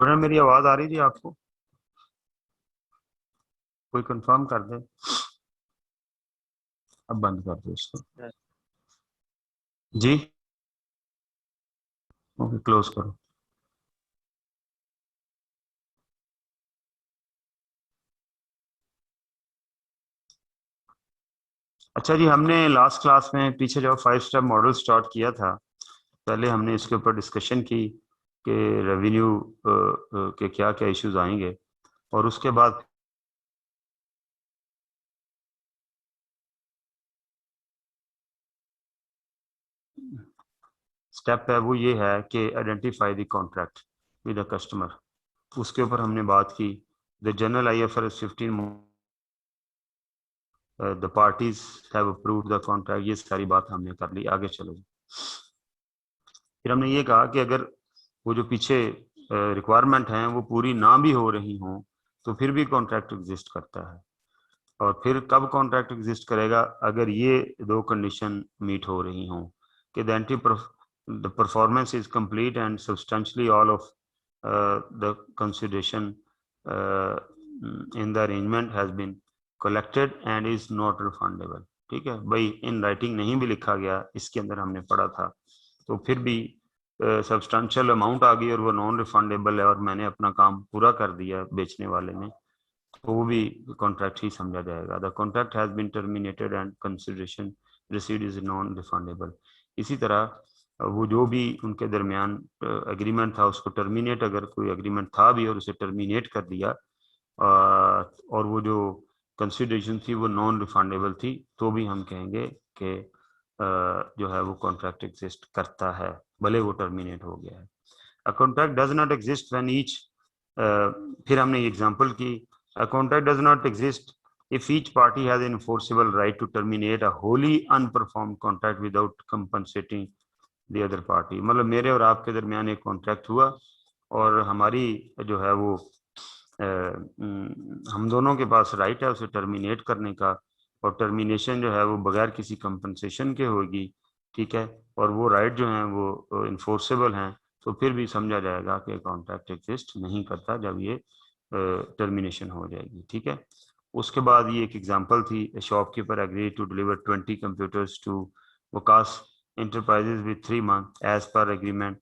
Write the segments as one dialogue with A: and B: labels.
A: मेरी आवाज आ रही थी आपको? कोई कंफर्म कर दे। अब बंद कर दो इसको। जी। ओके, क्लोज करो। अच्छा जी, हमने लास्ट क्लास में पीछे जो 5 स्टेप मॉडल स्टार्ट किया था, पहले हमने इसके ऊपर डिस्कशन की कि रेवेन्यू के क्या क्या इश्यूज आएंगे, और उसके बाद स्टेप है वो ये है कि identify the contract with the customer. उसके ऊपर हमने बात की the general IFRS 15, the parties have approved the contract. ये सारी बात हमने कर ली। आगे चलो। फिर हमने ये कहा कि अगर वो जो पीछे रिक्वायरमेंट हैं वो पूरी ना भी हो रही हों तो फिर भी कॉन्ट्रैक्ट एग्जिस्ट करता है। और फिर कब कॉन्ट्रैक्ट एग्जिस्ट करेगा? अगर ये दो कंडीशन मीट हो रही हों कि the performance is complete and substantially all of the consideration in the arrangement has been collected and is not refundable. ठीक है भाई, इन राइटिंग नहीं भी लिखा गया, इसके अंदर हमने पढ़ा था, तो फिर भी सब्सटेंशियल अमाउंट आ गई और वो नॉन रिफंडेबल है और मैंने अपना काम पूरा कर दिया बेचने वाले ने, तो वो भी कॉन्ट्रैक्ट ही समझा जाएगा। The contract has been terminated and consideration received is non refundable. इसी तरह वो जो भी उनके दरमियान एग्रीमेंट था उसको टर्मिनेट, अगर कोई एग्रीमेंट था भी और उसे टर्मिनेट कर दिया और वो जो कंसिडरेशन थी वो नॉन रिफंडेबल थी, तो भी हम कहेंगे कि जो है वो कॉन्ट्रैक्ट एग्जिस्ट करता है, भले वो टर्मिनेट हो गया है। A contract does not exist when each, फिर हमने एग्जांपल की, a contract does not exist if each party has an enforceable right to terminate a wholly unperformed contract without compensating the other party। मतलब मेरे और आपके दरमियान एक contract हुआ और हमारी जो है वो हम दोनों के पास राइट है उसे टर्मिनेट करने का, और टर्मिनेशन जो है वो बगैर किसी कंपनसेशन के होगी। ठीक है, और वो राइट जो है वो इन्फोर्सेबल हैं, तो फिर भी समझा जाएगा कि कॉन्ट्रैक्ट एग्जिस्ट नहीं करता जब ये टर्मिनेशन हो जाएगी। ठीक है, उसके बाद ये एक एग्जांपल थी, shopkeeper agree to deliver 20 computers to Waqas enterprises with 3 months as per agreement.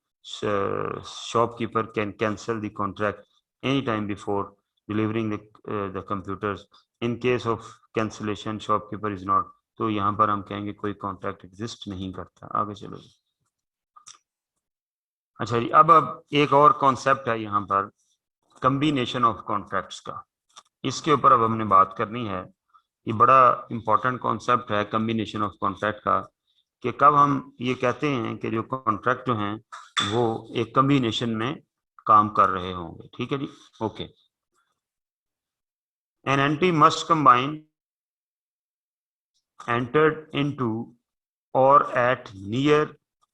A: Shopkeeper can cancel the contract anytime before delivering the computers. In case of cancellation, shopkeeper is not, तो यहाँ पर हम कहेंगे कोई कॉन्ट्रैक्ट एग्जिस्ट नहीं करता। आगे चलो। अच्छा जी, अब एक और कॉन्सेप्ट है यहाँ पर, कम्बिनेशन ऑफ कॉन्ट्रैक्ट्स का। इसके ऊपर अब हमने बात करनी है। ये बड़ा इंपॉर्टेंट कॉन्सेप्ट है कम्बिनेशन ऑफ कॉन्ट्रैक्ट का, कि कब हम ये कहते हैं कि जो कॉन्ट्रैक्ट जो हैं वो एक कम्बिनेशन में काम कर रहे होंगे। ठीक है जी, okay. An entity must combine entered into or at near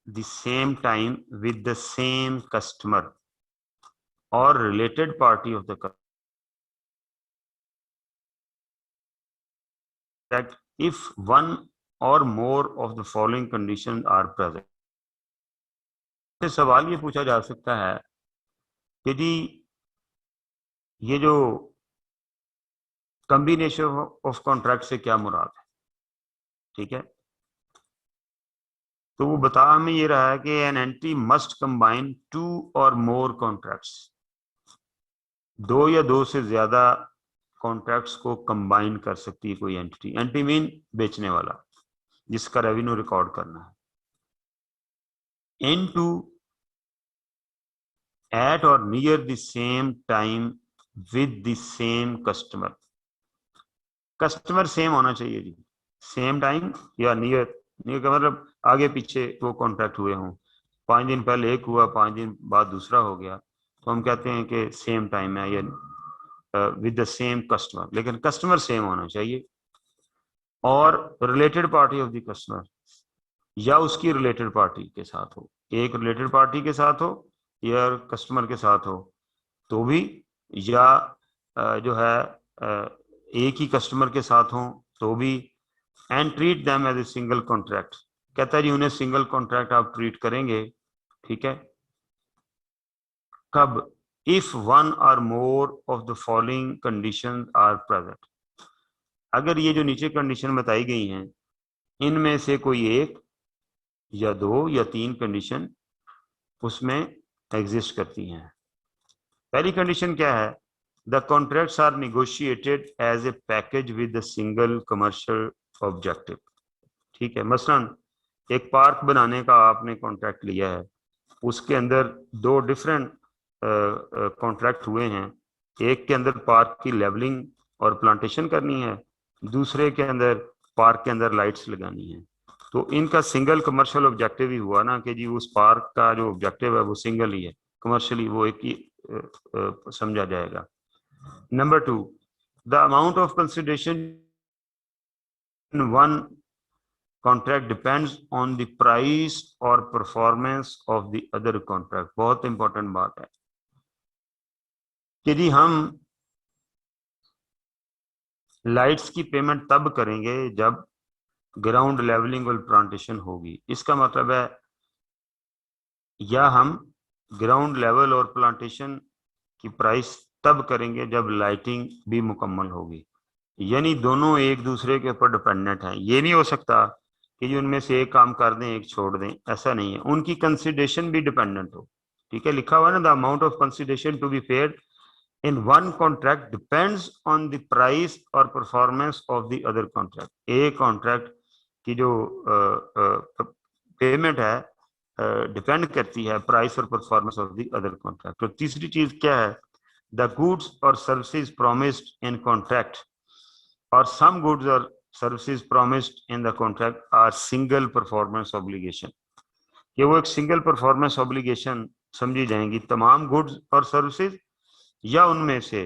A: the same time with the same customer or related party of the contract if one or more of the following conditions are present। सवाल ये पूछा जा सकता है कि जी ये जो combination of contract से क्या मुराद है? ठीक है, तो वो बता हमें ये रहा है कि एन एंटिटी मस्ट कंबाइन 2 और मोर कॉन्ट्रैक्ट्स, 2 या 2 से ज्यादा कॉन्ट्रैक्ट्स को कंबाइन कर सकती है कोई एंटिटी। एंटिटी मीन बेचने वाला जिसका रेवेन्यू रिकॉर्ड करना है। इनटू एट और near the same time with the same customer. Customer same होना चाहिए जी, सेम टाइम या नियर। नियर का मतलब आगे पीछे वो कॉन्ट्रैक्ट हुए हों, 5 दिन पहले एक हुआ, 5 दिन बाद दूसरा हो गया, तो हम कहते हैं कि सेम टाइम है, या विद द सेम कस्टमर, लेकिन कस्टमर सेम होना चाहिए। और related party of the customer, या उसकी रिलेटेड पार्टी के साथ हो, एक रिलेटेड पार्टी के साथ हो या कस्टमर के साथ हो तो भी, या जो है एक ही कस्टमर के साथ हो तो भी। And treat them as a single contract, कहता है जी उन्हें सिंगल कॉन्ट्रैक्ट आप ट्रीट करेंगे। ठीक है, कब? If one or more of the following condition are present. अगर ये जो नीचे कंडीशन बताई गई हैं इनमें से कोई एक या दो या तीन कंडीशन उसमें एग्जिस्ट करती हैं। पहली कंडीशन क्या है? The contracts are negotiated as a package with the single commercial objective. ठीक है, मसलन एक पार्क बनाने का आपने कॉन्ट्रैक्ट लिया है, उसके अंदर दो डिफरेंट कॉन्ट्रैक्ट हुए हैं। एक के अंदर पार्क की लेवलिंग और प्लांटेशन करनी है, दूसरे के अंदर पार्क के अंदर लाइट्स लगानी है। तो इनका सिंगल कमर्शियल ऑब्जेक्टिव ही हुआ ना कि जी उस पार्क का जो ऑब्जेक्टिव है वो सिंगल ही है, कमर्शियली वो एक ही समझा जाएगा। Number 2, the amount of consideration in one contract depends on the price और performance of the other contract. बहुत इंपॉर्टेंट बात है कि जी हम लाइट्स की पेमेंट तब करेंगे जब ग्राउंड लेवलिंग और प्लांटेशन होगी। इसका मतलब है या हम ग्राउंड लेवल और प्लांटेशन की प्राइस तब करेंगे जब लाइटिंग भी मुकम्मल होगी। यानी दोनों एक दूसरे के ऊपर डिपेंडेंट हैं। ये नहीं हो सकता कि जो उनमें से एक काम कर दें एक छोड़ दें, ऐसा नहीं है। उनकी कंसिडरेशन भी डिपेंडेंट हो। ठीक है, लिखा हुआ है ना, the amount of consideration to be paid in one contract depends on the price और performance of the other contract। एक कॉन्ट्रैक्ट की जो पेमेंट है डिपेंड करती है प्राइस और performance of the other contract. तो तीसरी चीज क्या है? द गुड्स और services promised in contract or some goods और services promised in the contract are single performance obligation. ये वो एक सिंगल परफॉर्मेंस ऑब्लिगेशन समझी जाएंगी तमाम गुड्स और सर्विसेज या उनमें से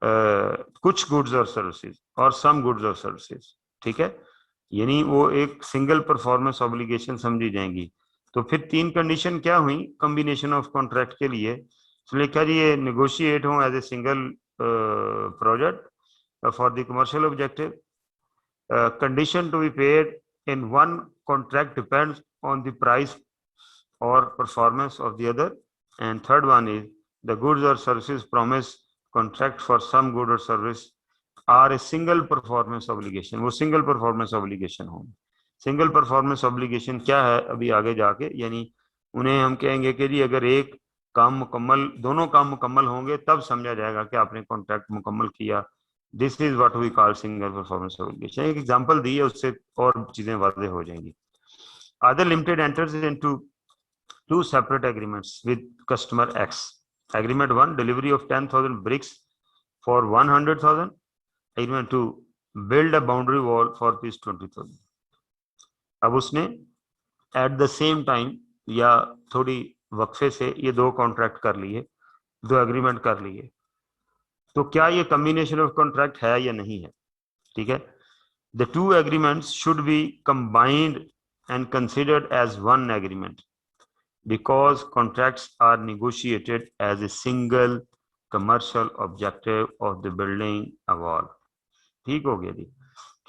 A: कुछ गुड्स और सर्विसेज और सम गुड्स और सर्विसेज। ठीक है, यानी वो एक सिंगल परफॉर्मेंस ऑब्लिगेशन समझी जाएंगी। तो फिर तीन कंडीशन क्या हुई कॉम्बिनेशन ऑफ कॉन्ट्रैक्ट के लिए? तो लिखा जी ये नेगोशिएट हो as a single project for the commercial objective. Condition to be paid in one contract depends on the price or performance of the other. And third one is the goods or services promised contract for some good or service are a single performance obligation। वो single performance obligation हो। single performance obligation क्या है अभी आगे जाके, यानी उन्हें हम कहेंगे कि जी अगर एक काम मुकम्मल, दोनों काम मुकम्मल होंगे तब समझा जाएगा कि आपने कॉन्ट्रैक्ट मुकम्मल किया। This is what we call single performance obligation. एक एग्जांपल दी है, उससे और चीजें वाज़ेह हो जाएंगी। Other limited enters into two separate agreements with customer X। Agreement 1, delivery of 10,000 bricks for 100,000। Agreement 2, build a boundary wall for rupees 20,000। अब उसने at the same time या थोड़ी वक्फे से ये दो कॉन्ट्रैक्ट कर लिए, दो एग्रीमेंट कर लिए। तो क्या ये कॉम्बिनेशन ऑफ कॉन्ट्रैक्ट है या नहीं है? ठीक है, the two agreements should be combined and considered as one agreement because contracts are negotiated as a single commercial objective of the building a wall। ठीक हो गया जी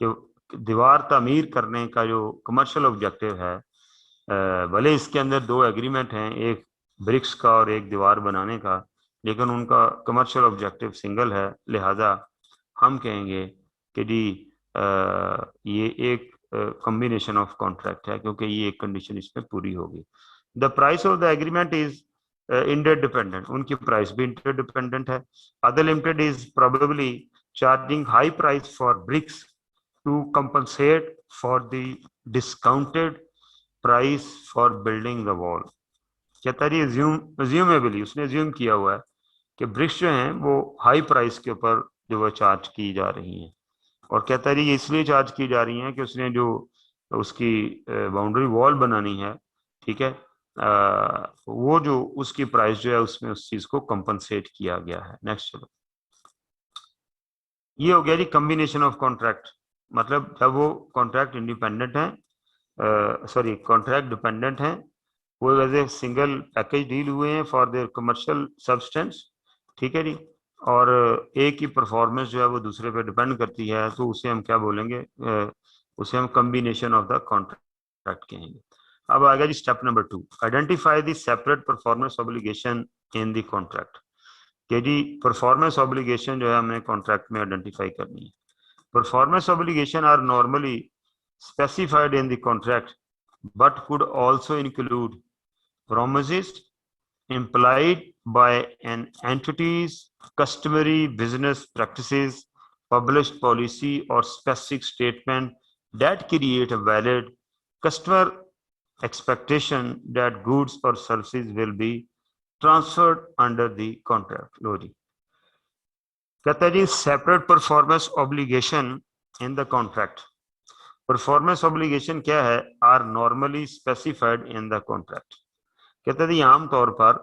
A: कि दीवार तामीर करने का जो कमर्शियल ऑब्जेक्टिव है, भले इसके अंदर दो एग्रीमेंट हैं, एक ब्रिक्स का और एक दीवार बनाने का, लेकिन उनका कमर्शियल ऑब्जेक्टिव सिंगल है। लिहाजा हम कहेंगे कि जी ये एक कॉम्बिनेशन ऑफ कॉन्ट्रैक्ट है क्योंकि ये एक कंडीशन इसमें पूरी होगी। The price of the agreement is interdependent. उनकी प्राइस भी इंटरडिपेंडेंट है। Other limited is probably charging high price for bricks to compensate for the discounted price for building the wall. कहता है अज्यूमेबली उसने अज्यूम किया हुआ है कि ब्रिक्स जो हैं वो हाई प्राइस के ऊपर जो वो चार्ज की जा रही हैं, और कहता है ये इसलिए चार्ज की जा रही हैं कि उसने जो उसकी बाउंड्री वॉल बनानी है, ठीक है, वो जो उसकी प्राइस जो है उसमें उस चीज को कंपनसेट किया गया है। नेक्स्ट चलो, ये हो गया जी कॉम्बिनेशन ऑफ कॉन्ट्रैक्ट। मतलब जब वो कॉन्ट्रैक्ट इंडिपेंडेंट है, सॉरी कॉन्ट्रैक्ट डिपेंडेंट है, वो as a single package deal हुए हैं फॉर देयर कमर्शियल सब्सटेंस। ठीक है जी, और एक ही परफॉर्मेंस जो है वो दूसरे पे डिपेंड करती है, तो उसे हम क्या बोलेंगे, उसे हम कॉम्बिनेशन ऑफ द कॉन्ट्रैक्ट कहेंगे। अब आ गया जी step number 2, identify the separate performance obligation in the contract. कि जी परफॉर्मेंस ऑब्लिगेशन जो है हमें कॉन्ट्रैक्ट में आइडेंटिफाई करनी है। Performance obligation are normally specified in the contract but could also include promises implied by an entity's customary business practices, published policy, or specific statement that create a valid customer expectation that goods or services will be transferred under the contract। लो जी, कहता है जी separate performance obligation in the contract. Performance obligation क्या है? Are normally specified in the contract. कहते हैं आमतौर पर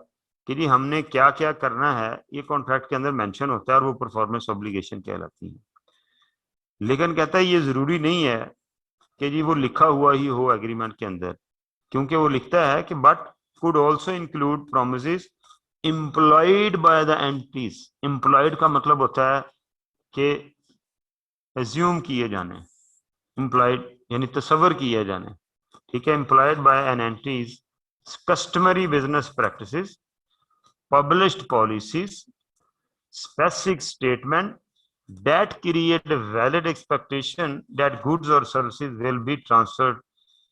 A: कि जी हमने क्या क्या करना है ये कॉन्ट्रैक्ट के अंदर मेंशन होता है और वो परफॉर्मेंस ऑब्लिगेशन कहलाती है। लेकिन कहता है ये जरूरी नहीं है कि जी वो लिखा हुआ ही हो एग्रीमेंट के अंदर, क्योंकि वो लिखता है कि but could also include promise employed by the entities. Employed का मतलब होता है कि एज्यूम किए जाने, इम्प्लॉयड यानी तस्वर किए जाने, ठीक है। Employed by an entities customary business practices, published policies, specific statement that create a valid expectation that goods or services will be transferred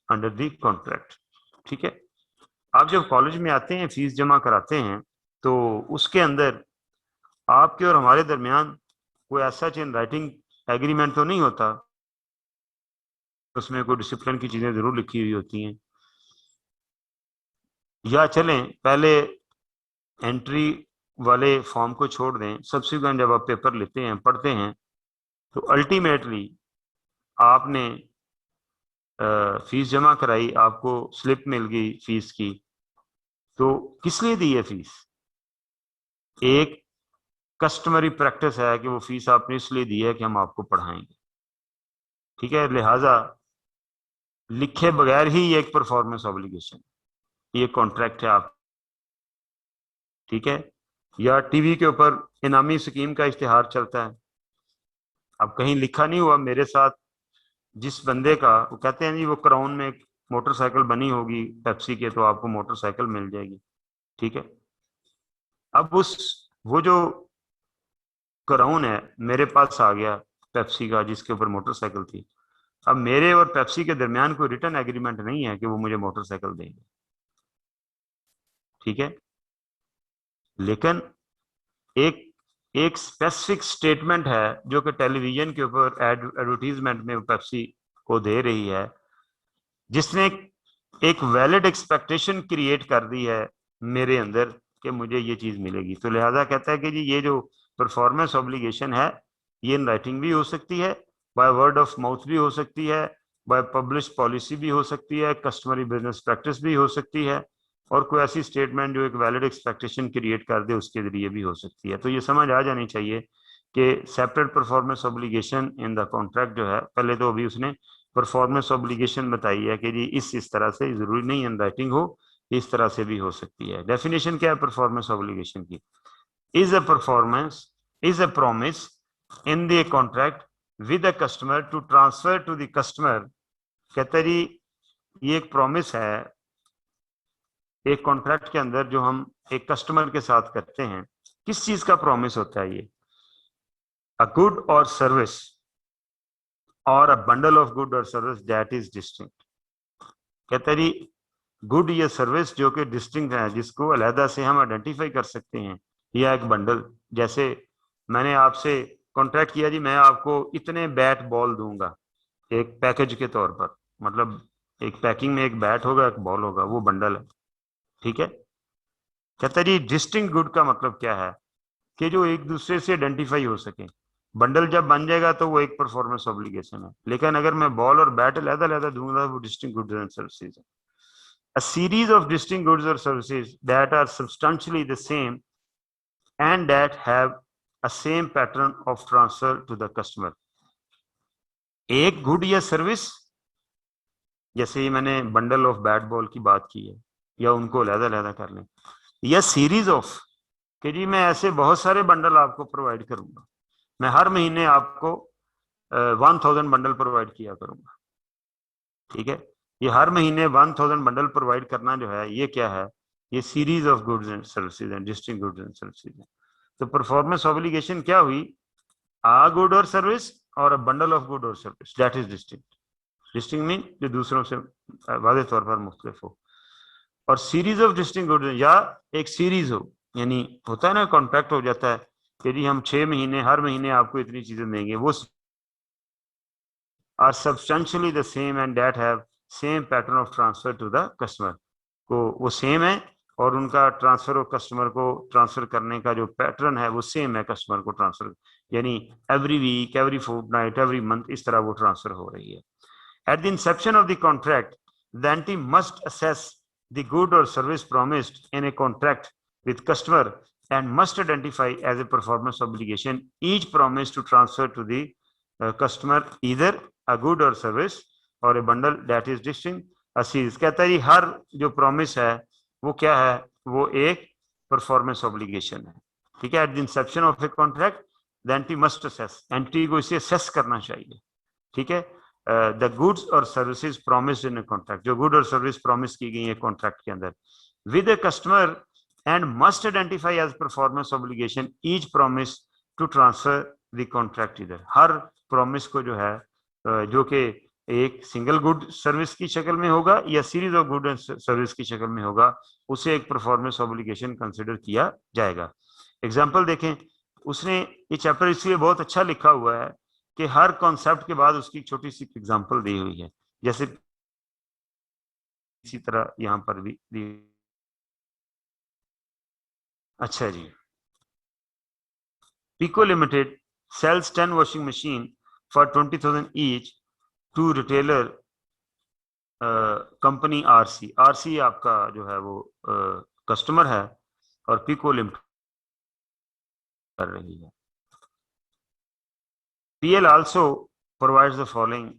A: under the contract। ठीक है। आप जब कॉलेज में आते हैं फीस जमा कराते हैं तो उसके अंदर आपके और हमारे दरमियान कोई ऐसा इन राइटिंग एग्रीमेंट तो नहीं होता, उसमें कोई डिसिप्लिन की चीजें जरूर लिखी हुई होती हैं। या चलें पहले एंट्री वाले फॉर्म को छोड़ दें, सब्सिक्वेंट जब आप पेपर लेते हैं पढ़ते हैं तो अल्टीमेटली आपने फीस जमा कराई, आपको स्लिप मिल गई फीस की, तो किस लिए दी है फीस? एक कस्टमरी प्रैक्टिस है कि वो फीस आपने इसलिए दी है कि हम आपको पढ़ाएंगे, ठीक है। लिहाजा लिखे बगैर ही ये एक परफॉर्मेंस ऑब्लिगेशन, ये कॉन्ट्रैक्ट है आप, ठीक है। या टीवी के ऊपर इनामी स्कीम का इश्तिहार चलता है, अब कहीं लिखा नहीं हुआ मेरे साथ जिस बंदे का, वो कहते हैं जी वो क्राउन में एक मोटरसाइकिल बनी होगी पेप्सी के तो आपको मोटरसाइकिल मिल जाएगी, ठीक है। अब उस वो जो क्राउन है मेरे पास आ गया पेप्सी का जिसके ऊपर मोटरसाइकिल थी, अब मेरे और पेप्सी के दरमियान कोई रिटर्न एग्रीमेंट नहीं है कि वो मुझे मोटरसाइकिल देंगे, ठीक है। लेकिन एक एक स्पेसिफिक स्टेटमेंट है जो कि टेलीविजन के ऊपर एडवर्टीजमेंट में पेप्सी को दे रही है, जिसने एक वैलिड एक्सपेक्टेशन क्रिएट कर दी है मेरे अंदर कि मुझे ये चीज मिलेगी। तो लिहाजा कहता है कि जी ये जो परफॉर्मेंस ऑब्लिगेशन है ये इन राइटिंग भी हो सकती है, बाय वर्ड ऑफ माउथ भी हो सकती है, बाय पब्लिश पॉलिसी भी हो सकती है, कस्टमरी बिजनेस प्रैक्टिस भी हो सकती है, और कोई ऐसी स्टेटमेंट जो एक वैलिड एक्सपेक्टेशन क्रिएट कर दे उसके जरिए भी हो सकती है। तो ये समझ आ जानी चाहिए कि separate performance obligation in the contract जो है, पहले तो अभी उसने परफॉर्मेंस ऑब्लिगेशन बताई है कि जी इस तरह से, जरूरी नहीं इन राइटिंग हो, इस तरह से भी हो सकती है। डेफिनेशन क्या है परफॉर्मेंस ऑब्लिगेशन की? Is a performance is a promise in the contract with a customer to transfer to the customer. कहते जी ये एक प्रॉमिस है एक कॉन्ट्रैक्ट के अंदर जो हम एक कस्टमर के साथ करते हैं। किस चीज का प्रॉमिस होता है ये? अ गुड और सर्विस और अ बंडल ऑफ गुड और सर्विस दैट इज डिस्टिंक्ट। कहते जी गुड या सर्विस जो कि डिस्टिंक्ट है, जिसको अलहदा से हम आइडेंटिफाई कर सकते हैं, या एक बंडल। जैसे मैंने आपसे कॉन्ट्रैक्ट किया जी मैं आपको इतने बैट बॉल दूंगा एक पैकेज के तौर पर, मतलब एक पैकिंग में एक बैट होगा एक बॉल होगा, वो बंडल है, ठीक है। कहता जी डिस्टिंक्ट गुड का मतलब क्या है कि जो एक दूसरे से आइडेंटिफाई हो सके। बंडल जब बन जाएगा तो वो एक परफॉर्मेंस ऑब्लिगेशन है, लेकिन अगर मैं बॉल और बैट अलहदा अलहदा दूंगा वो डिस्टिंक्ट गुड्स एंड सर्विसेज है। A series of distinct goods or services that are substantially the same and that have a same pattern of transfer to the customer। एक गुड या सर्विस, जैसे ही मैंने बंडल ऑफ बैट बॉल की बात की है, या उनको अलहदा अलहदा कर लें, या सीरीज ऑफ कि जी मैं ऐसे बहुत सारे बंडल आपको प्रोवाइड करूंगा, मैं हर महीने आपको 1000 बंडल प्रोवाइड किया करूंगा, ठीक है। ये हर महीने 1000 बंडल प्रोवाइड करना जो है ये क्या है? ये series of goods and services and distinct goods and services है। तो परफॉर्मेंस ऑब्लिगेशन क्या हुई, आ गुड और सर्विस और अ बंडल ऑफ गुड और service, that is distinct. Distinct mean जो दूसरों से वाज़ेह तौर पर मुख्तलिफ हो। और सीरीज ऑफ डिस्टिंक्ट गुड, या एक सीरीज हो, यानी होता है ना कॉन्ट्रैक्ट हो जाता है कि जी हम 6 महीने हर महीने आपको इतनी चीजें देंगे, वो are substantially the same and that have same pattern of transfer to the customer, को वो सेम है और उनका ट्रांसफर और कस्टमर को ट्रांसफर करने का जो पैटर्न है वो सेम है कस्टमर को ट्रांसफर, यानी every week, every fortnight, every month, इस तरह वो ट्रांसफर हो रही है। At the inception of the contract, the entity must assess the good or service promised in a contract with customer and must identify as a performance obligation each promise to transfer to the customer either a good or service or a bundle that is distinct a series। कहता है हर जो promise है वो क्या है, वो एक performance obligation है, ठीक है। At the inception of a contract the entity must assess, entity को इसे असेस करना चाहिए, ठीक है। द गुड्स और सर्विसेज प्रॉमिस्ड इन कॉन्ट्रैक्ट, जो गुड और सर्विस प्रॉमिस की गई है कॉन्ट्रैक्ट के अंदर, with a customer and must identify as performance obligation each promise to transfer the contract इधर। हर प्रॉमिस को जो है जो कि एक सिंगल गुड सर्विस की शक्ल में होगा या सीरीज ऑफ गुड सर्विस की शक्ल में होगा, उसे एक परफॉर्मेंस ऑब्लिगेशन कंसिडर किया जाएगा। एग्जाम्पल देखें, उसने ये चैप्टर इसलिए बहुत अच्छा लिखा हुआ है कि हर कॉन्सेप्ट के बाद उसकी छोटी सी एग्जांपल दी हुई है, जैसे इसी तरह यहां पर भी दी। अच्छा जी, Pico limited sells 10 washing machine for 20,000 each to retailer company RC. RC आपका जो है वो कस्टमर है और पीको लिमिटेड कर रही है। PL also provides the following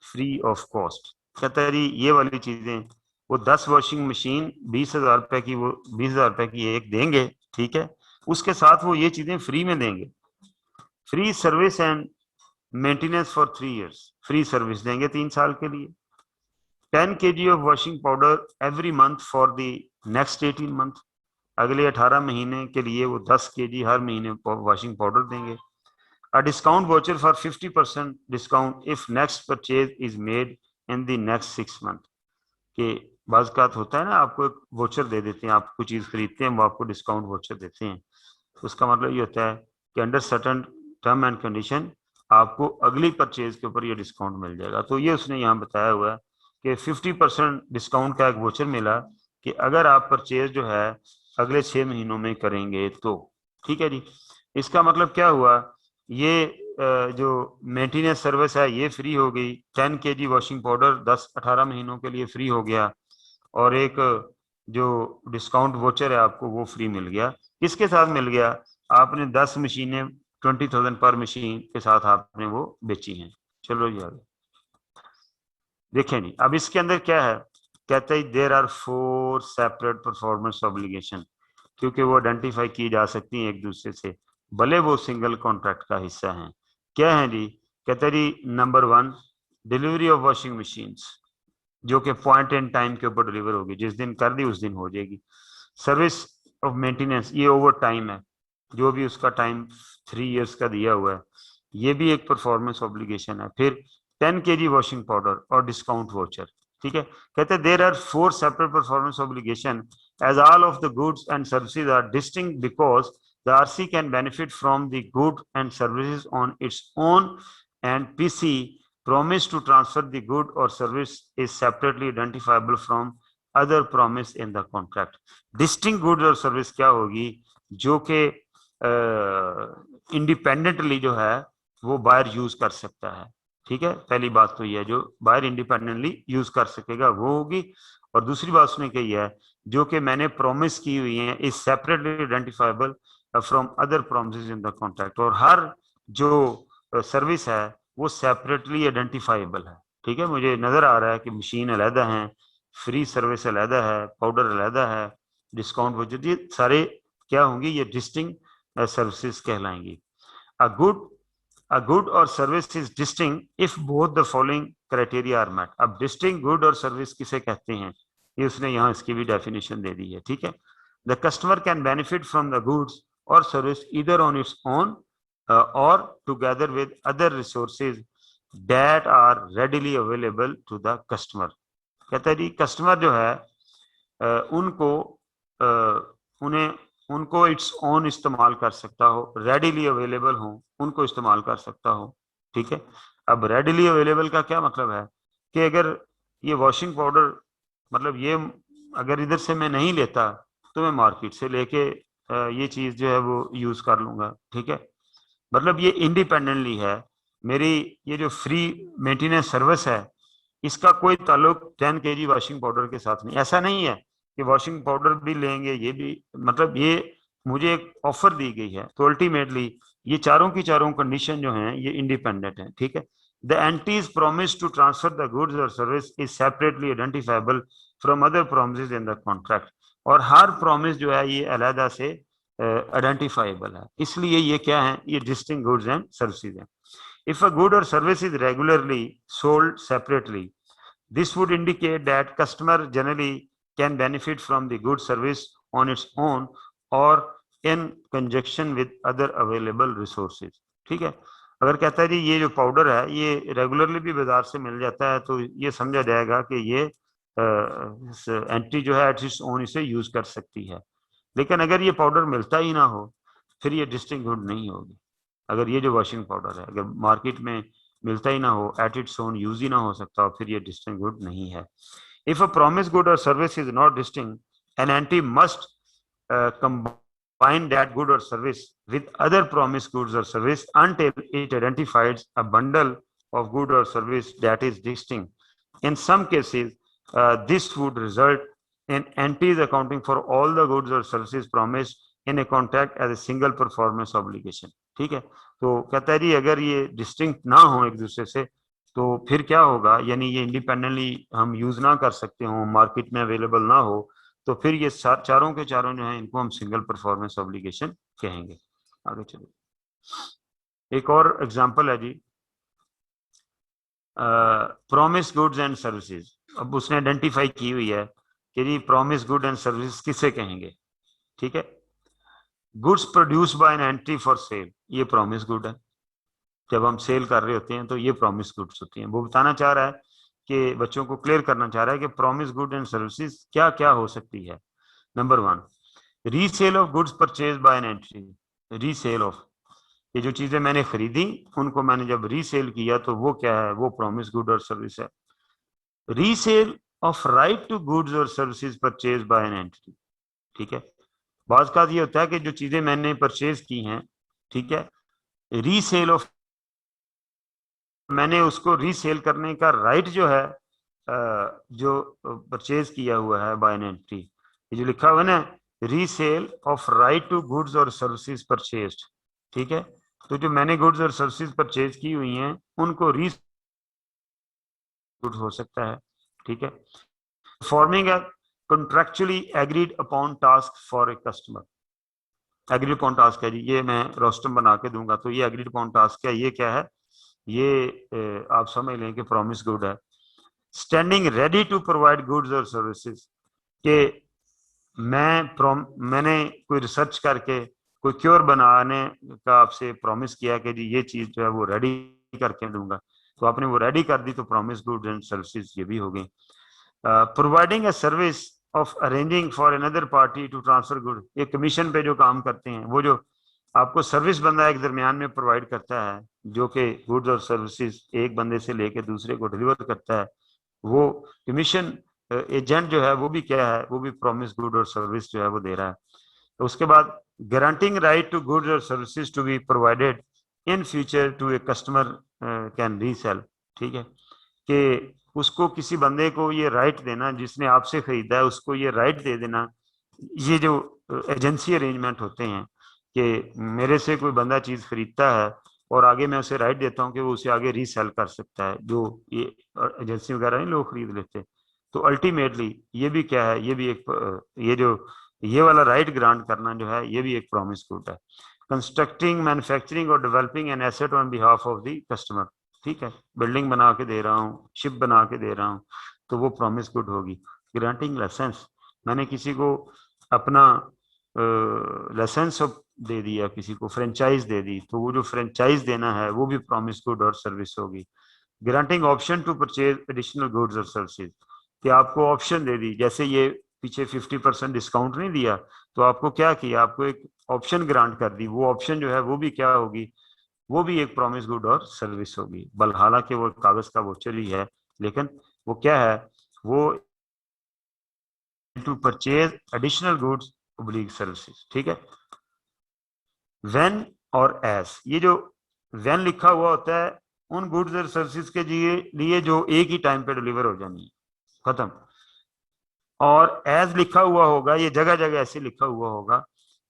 A: free of cost. कहता है जी ये वाली चीजें, वो 10 वॉशिंग मशीन 20,000 रुपए की, वो 20,000 रुपए की एक देंगे, ठीक है। उसके साथ वो ये चीजें फ्री में देंगे, free service and maintenance for 3 years, free service देंगे 3 साल के लिए। 10 kg of washing powder every month for the next 18 month, अगले 18 महीने के लिए वो 10 kg हर महीने वॉशिंग पाउडर देंगे। A discount voucher for 50% discount if next purchase is made in the next 6 months। कि बाज़ होता है ना, आपको एक वोचर दे देते हैं, आप कोई चीज खरीदते हैं वो आपको डिस्काउंट वोचर देते हैं, तो उसका मतलब ये होता है कि under certain term and condition आपको अगली परचेज के ऊपर ये डिस्काउंट मिल जाएगा। तो ये उसने यहाँ बताया हुआ है कि 50% डिस्काउंट का एक वोचर मिला कि अगर आप परचेज जो है अगले 6 महीनों में करेंगे तो, ठीक है जी। इसका मतलब क्या हुआ, ये जो मेंटेनेंस सर्विस है ये फ्री हो गई, 10 kg वॉशिंग पाउडर 10-18 महीनों के लिए फ्री हो गया, और एक जो डिस्काउंट वोचर है आपको वो फ्री मिल गया। किसके साथ मिल गया, आपने 10 मशीनें 20,000 पर मशीन के साथ आपने वो बेची हैं। चलो जी आगे देखें जी। अब इसके अंदर क्या है, कहते हैं there are 4 separate performance obligation, क्योंकि वो आइडेंटिफाई की जा सकती हैं एक दूसरे से, भले वो सिंगल कॉन्ट्रैक्ट का हिस्सा हैं। क्या है जी, कहते हैं जी number 1 delivery of washing machines, जो कि पॉइंट एंड टाइम के ऊपर डिलीवर होगी, जिस दिन कर दी उस दिन हो जाएगी। सर्विस ऑफ मेंटेनेंस, ये ओवर टाइम है, जो भी उसका टाइम 3 इयर्स का दिया हुआ है, ये भी एक परफॉर्मेंस ऑब्लिगेशन है। फिर 10 kg वॉशिंग पाउडर और डिस्काउंट वोचर, ठीक है। कहते हैं there are 4 separate performance obligation as all of the goods and services are distinct because the RC can benefit from the good and services on its own and PC promise to transfer the good or service is separately identifiable from other promise in the contract। distinct goods और service क्या होगी, जो कि independently जो है वो buyer use कर सकता है, ठीक है। पहली बात तो ये है, जो बायर इंडिपेंडेंटली यूज कर सकेगा वो होगी। और दूसरी बात उसने कही है, जो कि मैंने प्रॉमिस की हुई है is separately identifiable from other promises in the contract, और हर जो सर्विस है वो सेपरेटली आइडेंटिफाइबल है, ठीक है। मुझे नजर आ रहा है कि मशीन अलहदा है, फ्री सर्विस अलहदा है, पाउडर अलहदा है, डिस्काउंट वजह, ये सारे क्या होंगी, ये डिस्टिंक्ट सर्विसेज कहलाएंगी। अ गुड और service is distinct if both the following criteria are met. अब डिस्टिंक्ट गुड और सर्विस किसे कहते हैं, ये उसने यहाँ इसकी भी डेफिनेशन दे दी है, ठीक है। The customer can benefit from the goods or service either on its own or together with other resources that are readily available to the customer. कहता है जी कस्टमर जो है उनको उनको इट्स ओन इस्तेमाल कर सकता हो, रेडिली अवेलेबल हो उनको इस्तेमाल कर सकता हो। ठीक है, अब रेडिली अवेलेबल का क्या मतलब है कि अगर ये वॉशिंग पाउडर मतलब ये अगर इधर से मैं नहीं लेता तो मैं मार्केट से लेके ये चीज जो है वो यूज कर लूंगा। ठीक है, मतलब ये इंडिपेंडेंटली है। मेरी ये जो फ्री मेंटेनेंस सर्विस है इसका कोई ताल्लुक 10 kg वॉशिंग पाउडर के साथ नहीं। ऐसा नहीं है कि वॉशिंग पाउडर भी लेंगे ये भी, मतलब ये मुझे एक ऑफर दी गई है। तो अल्टीमेटली ये चारों की चारों कंडीशन जो हैं ये इंडिपेंडेंट है। ठीक है, the entity's promise to transfer the goods और service is separately identifiable from other promises in the contract. और हर प्रॉमिस जो है ये अलहदा से आइडेंटिफाइबल है, इसलिए ये क्या है, ये डिस्टिंक्ट गुड्स एंड सर्विसेज है। If a good or service is regularly sold separately, this would indicate that customer generally can benefit from the good service on its own or in conjunction with other available resources. ठीक है, अगर कहता है जी ये जो powder है ये रेगुलरली भी बाजार से मिल जाता है तो ये समझा जाएगा कि ये एंटी जो है एटलीस्ट ओन इसे यूज कर सकती है। लेकिन अगर ये पाउडर मिलता ही ना हो फिर ये डिस्टिंक्ट गुड नहीं होगी। अगर ये जो वॉशिंग पाउडर है अगर मार्केट में मिलता ही ना हो, एट इट्स ओन यूज ही ना हो सकता, फिर ये डिस्टिंक्ट गुड नहीं है। इफ अ प्रॉमिस गुड और service is not distinct, an anti must combine that good or service with other promised goods or service until it identifies a bundle of good or service that is distinct. In some cases, this would result in entities accounting for all the goods or services promised in a contract as a single performance obligation. ठीक है, तो कहता है जी अगर ये distinct ना हो एक दूसरे से तो फिर क्या होगा, यानी ये इंडिपेंडेंटली हम यूज ना कर सकते हो, मार्केट में अवेलेबल ना हो, तो फिर ये चारों के चारों जो है इनको हम सिंगल परफॉर्मेंस ऑब्लिगेशन कहेंगे। आगे चलिए, एक और एग्जांपल है जी प्रॉमिस गुड्स एंड सर्विसेज। अब उसने आइडेंटिफाई की हुई है कि जी प्रॉमिस गुड एंड सर्विस किसे कहेंगे। ठीक है, goods produce by an entry for sale, ये प्रॉमिस गुड है। जब हम सेल कर रहे होते हैं तो ये प्रॉमिस गुड्स होती हैं। वो बताना चाह रहा है कि बच्चों को क्लियर करना चाह रहा है कि प्रॉमिस गुड एंड सर्विसेज क्या क्या हो सकती है। Number 1, resale of goods purchase by an entry. Resale of, ये जो चीजें मैंने खरीदी उनको मैंने जब रीसेल किया तो वो क्या है, वो प्रॉमिस गुड और सर्विस है। Resale of right to goods और services purchase by an entry. ठीक है, बात का ये होता है कि जो चीजें मैंने परचेज की हैं, ठीक है, रीसेल ऑफ, मैंने उसको रीसेल करने का राइट जो है जो परचेज किया हुआ है बाय एन एंट्री, ये जो लिखा हुआ है ना, resale of right to goods और सर्विसेज परचेज्ड। ठीक है, तो जो मैंने गुड्स और सर्विसेज परचेज की हुई हैं उनको री गुड हो सकता है। ठीक है, forming a contractually agreed upon task for a customer. Agreed upon task है जी, ये मैं रोस्टम बना के दूंगा तो ये एग्रीड अपॉन टास्क है, ये क्या है, ये आप समझ लें कि प्रॉमिस गुड है। Standing ready to provide goods और सर्विसेज, के मैंने कोई रिसर्च करके कोई क्योर बनाने का आपसे प्रॉमिस किया कि जी ये चीज जो है वो रेडी करके दूंगा, तो आपने वो रेडी कर दी तो प्रॉमिस गुड्स एंड सर्विसेज ये भी हो गई। Providing a service of arranging for another party to transfer good, ये कमीशन पे जो काम करते हैं, वो जो आपको सर्विस बंदा एक दरमियान में प्रोवाइड करता है जो कि गुड्स और सर्विसेज एक बंदे से लेके दूसरे को डिलीवर करता है, वो कमीशन एजेंट जो है वो भी क्या है, वो भी प्रॉमिस गुड और सर्विस जो है वो दे रहा है। तो उसके बाद गारंटिंग राइट टू गुड्स और services to be provided in future to a customer can resell. ठीक है, कि उसको किसी बंदे को ये राइट देना जिसने आपसे खरीदा है, उसको ये राइट दे देना, ये जो एजेंसी अरेंजमेंट होते हैं कि मेरे से कोई बंदा चीज खरीदता है और आगे मैं उसे राइट देता हूँ कि वो उसे आगे रीसेल कर सकता है, जो ये एजेंसी वगैरह नहीं लोग खरीद लेते। तो अल्टीमेटली ये भी क्या है, ये भी एक ये जो ये वाला राइट ग्रांट करना जो है ये भी एक प्रॉमिस गुड है। कंस्ट्रक्टिंग, मैन्युफैक्चरिंग और developing an asset on behalf of the customer. ठीक है, बिल्डिंग बना के दे रहा हूँ, शिप बना के दे रहा हूँ, तो वो प्रॉमिस गुड होगी। ग्रांटिंग लाइसेंस, मैंने किसी को अपना लाइसेंस दे दिया, किसी को फ्रेंचाइज दे दी, तो वो जो फ्रेंचाइज देना है वो भी प्रॉमिस गुड और सर्विस होगी। Granting option to purchase additional goods और सर्विसेज, कि आपको ऑप्शन दे दी, जैसे ये पीछे 50% डिस्काउंट नहीं दिया, तो आपको क्या किया, आपको एक ऑप्शन ग्रांट कर दी, वो ऑप्शन जो है वो भी क्या होगी, वो भी एक प्रॉमिस गुड और सर्विस होगी। बल हालांकि वो कागज का वोचर ही है, लेकिन वो क्या है, वो टू परचेज एडिशनल गुड्स ऑब्लिक सर्विसेज, ठीक है। व्हेन और एज, ये जो व्हेन लिखा हुआ होता है उन गुड्स और सर्विसेज के लिए जो एक ही टाइम पे डिलीवर हो जानी है, खत्म। और एज लिखा हुआ होगा, ये जगह जगह ऐसे लिखा हुआ होगा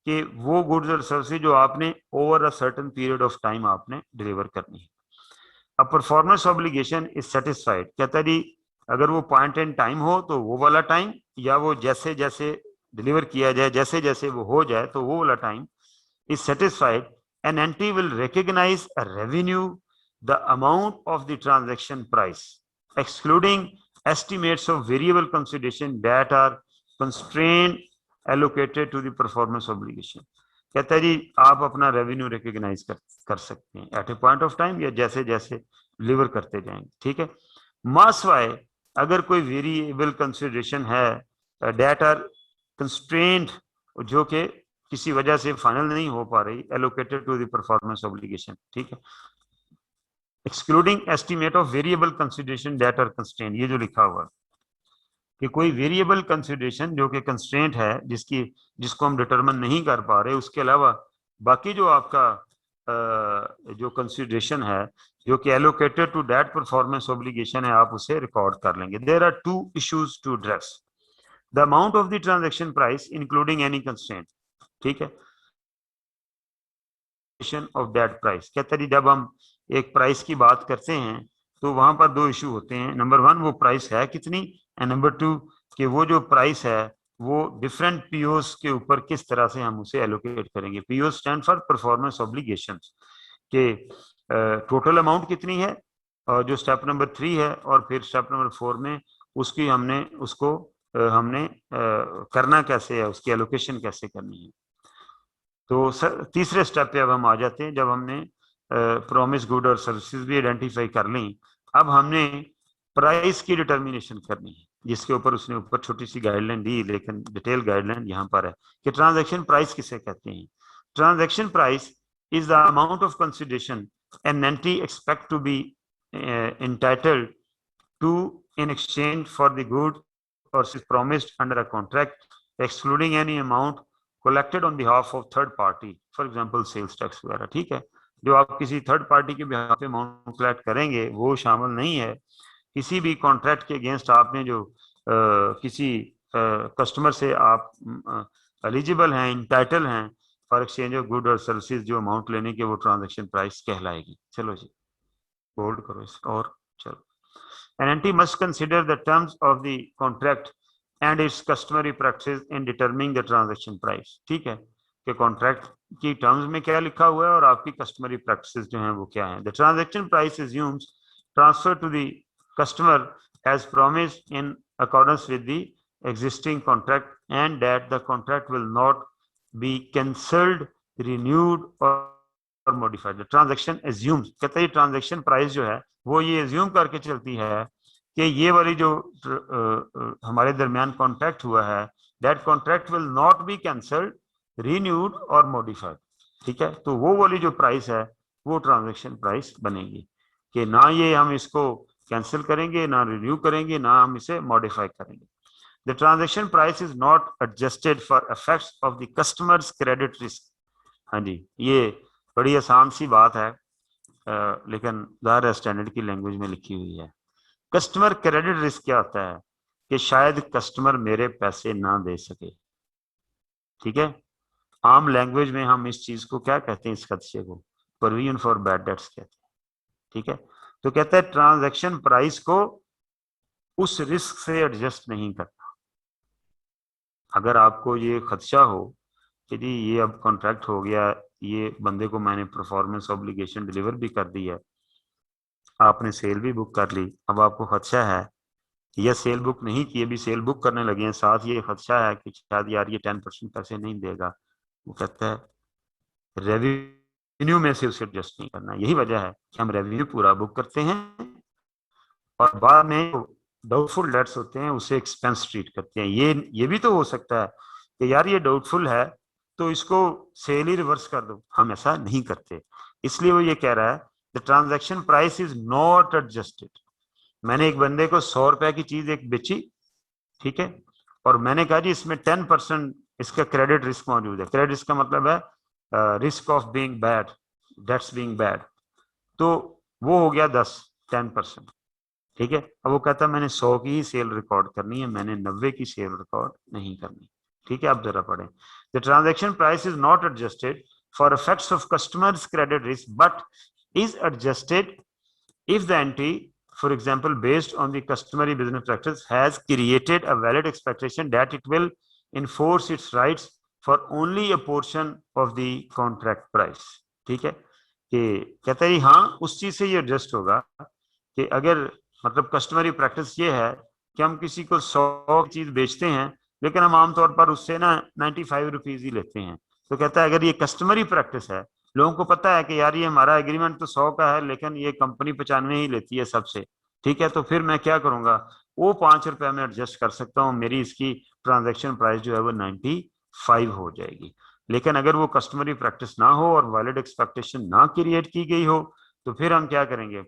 A: कि वो गुड्स और सर्विसेज जो आपने over a certain period of time आपने डिलीवर करनी है। अब परफॉर्मेंस ऑब्लिगेशन इज सेटिस्फाइड, कहता है जी अगर वो पॉइंट इन टाइम हो तो वो वाला टाइम, या वो जैसे जैसे डिलीवर किया जाए, जैसे जैसे वो हो जाए तो वो वाला time is satisfied, an entity will recognize a revenue the amount of the transaction price, excluding estimates of variable consideration that are constrained allocated to the performance obligation। कहता है जी आप अपना रेवेन्यू रिकॉग्नाइज कर सकते हैं at a point of time, या जैसे जैसे डिलीवर करते जाएंगे, ठीक है। मासवाए, अगर कोई वेरिएबल कंसिडरेशन है डेट आर कंस्ट्रेंट, जो कि किसी वजह से फाइनल नहीं हो पा रही, allocated to the performance obligation, ठीक है। Excluding estimate of variable consideration that are constraint, ये जो लिखा हुआ है कि कोई वेरिएबल कंसिडरेशन जो कि कंस्ट्रेंट है, जिसको हम डिटरमिन नहीं कर पा रहे, उसके अलावा बाकी जो आपका जो कंसिडरेशन है जो कि allocated to that performance obligation है, आप उसे रिकॉर्ड कर लेंगे। There are two issues to address, the amount of the transaction price including any constraint, ठीक है, ऑफ दैट प्राइस। कहता है जब हम एक प्राइस की बात करते हैं तो वहां पर दो इशू होते हैं, नंबर वन वो प्राइस है कितनी, एंड नंबर टू कि वो जो प्राइस है वो डिफरेंट पीओस के ऊपर किस तरह से हम उसे एलोकेट करेंगे। PO stand for performance obligations, के टोटल अमाउंट कितनी है, और जो स्टेप नंबर 3 है, और फिर स्टेप नंबर 4 में उसकी हमने उसको हमने करना कैसे है, उसकी एलोकेशन कैसे करनी है। तो तीसरे स्टेप पे अब हम आ जाते हैं, जब हमने प्रॉमिस गुड और सर्विसेज भी आइडेंटिफाई कर ली, अब हमने प्राइस की डिटर्मिनेशन करनी है, जिसके ऊपर उसने ऊपर छोटी सी गाइडलाइन दी, लेकिन डिटेल गाइडलाइन यहाँ पर है कि ट्रांजैक्शन प्राइस किसे कहते हैं। Transaction price is the amount of consideration an entity expect to be entitled to in exchange for the good or is promised under a contract, excluding any amount collected on behalf of third party, for example sales tax वगैरह, ठीक है। जो आप किसी third party के behalf पे amount collect करेंगे वो शामिल नहीं है। किसी भी कॉन्ट्रैक्ट के अगेंस्ट आपने जो किसी कस्टमर से आप एलिजिबल हैं, इंटाइटल हैं फॉर एक्सचेंज ऑफ गुड और सर्विसेज, जो अमाउंट लेने के, वो ट्रांजेक्शन प्राइस कहलाएगी। चलो जी बोल्ड करो इसको, और चलो। An entity must consider the terms of the contract and its customary practices in determining the transaction price, ठीक है, कि कॉन्ट्रैक्ट की टर्म्स में क्या लिखा हुआ है और आपकी कस्टमरी प्रैक्टिसेस जो हैं वो क्या हैं। The transaction price assumes transfer to the customer as promised in accordance with the existing contract and that the contract will not be cancelled, renewed or modified. Transaction assumes, कहता है transaction price जो है वो ये assume करके चलती है कि ये वाली जो हमारे दरमियान कॉन्ट्रैक्ट हुआ है, that contract will not be cancelled, renewed और मॉडिफाइड, ठीक है। तो वो वाली जो प्राइस है वो ट्रांजैक्शन प्राइस बनेगी कि ना ये हम इसको कैंसिल करेंगे, ना रिन्यू करेंगे, ना हम इसे मॉडिफाई करेंगे। The transaction price is not adjusted for effects of the customers credit risk. हाँ जी, ये बड़ी आसान सी बात है, लेकिन ज़ाहिर स्टैंडर्ड की लैंग्वेज में लिखी हुई है। कस्टमर क्रेडिट रिस्क क्या होता है कि शायद कस्टमर मेरे पैसे ना दे सके, ठीक है। आम लैंग्वेज में हम इस चीज को क्या कहते हैं, इस खदशे को प्रोविजन फॉर बैड डेट्स कहते हैं, ठीक है। तो कहता है ट्रांजैक्शन प्राइस को उस रिस्क से एडजस्ट नहीं करना। अगर आपको ये खदशा हो कि जी ये अब कॉन्ट्रैक्ट हो गया, ये बंदे को मैंने परफॉर्मेंस ऑब्लिगेशन डिलीवर भी कर दी है, आपने सेल भी बुक कर ली, अब आपको खदशा है या सेल बुक नहीं की, अभी सेल बुक करने लगे हैं, साथ ये खदशा है कि शायद यार ये 10% पैसे नहीं देगा, वो कहता है रेवेन्यू में से उसे एडजस्ट नहीं करना। यही वजह है कि हम रेवेन्यू पूरा बुक करते हैं और बाद में डाउटफुल डेट्स होते हैं उसे एक्सपेंस ट्रीट करते हैं। ये भी तो हो सकता है कि यार ये डाउटफुल है तो इसको सेल ही रिवर्स कर दो, हम ऐसा नहीं करते। इसलिए वो ये कह रहा है the transaction price is not adjusted. मैंने एक बंदे को 100 रुपए की चीज एक बेची, ठीक है, और मैंने कहा जी इसमें 10% इसका क्रेडिट रिस्क मौजूद है। क्रेडिट रिस्क का मतलब है risk of being bad, debts being bad, तो वो हो गया 10% ठीक है। अब वो कहता है मैंने 100 की ही सेल रिकॉर्ड करनी है, मैंने 90 की सेल रिकॉर्ड नहीं करनी। ठीक है, आप जरा पढ़ें। The transaction price is not adjusted for effects of customers credit risk but is adjusted if the entity, for example, based on the customary business practice, has created a valid expectation that it will enforce its rights for only a portion of the contract price। ठीक है, कि कहता है हाँ उस चीज से ये एडजस्ट होगा कि अगर मतलब कस्टमरी प्रैक्टिस ये है कि हम किसी को 100 चीज बेचते हैं लेकिन हम आमतौर पर उससे ना 95 रुपीज ही लेते हैं। तो कहता है अगर ये कस्टमरी प्रैक्टिस है, लोगों को पता है कि यार ये हमारा एग्रीमेंट तो 100 का है लेकिन ये कंपनी 95 ही लेती है सबसे, ठीक है, तो फिर मैं क्या करूंगा, वो 5 रुपए में एडजस्ट कर सकता हूँ, मेरी इसकी ट्रांजेक्शन प्राइस जो है वो 95 हो जाएगी। लेकिन अगर वो कस्टमरी प्रैक्टिस ना हो और वैलिड एक्सपेक्टेशन ना क्रिएट की गई हो तो फिर हम क्या करेंगे,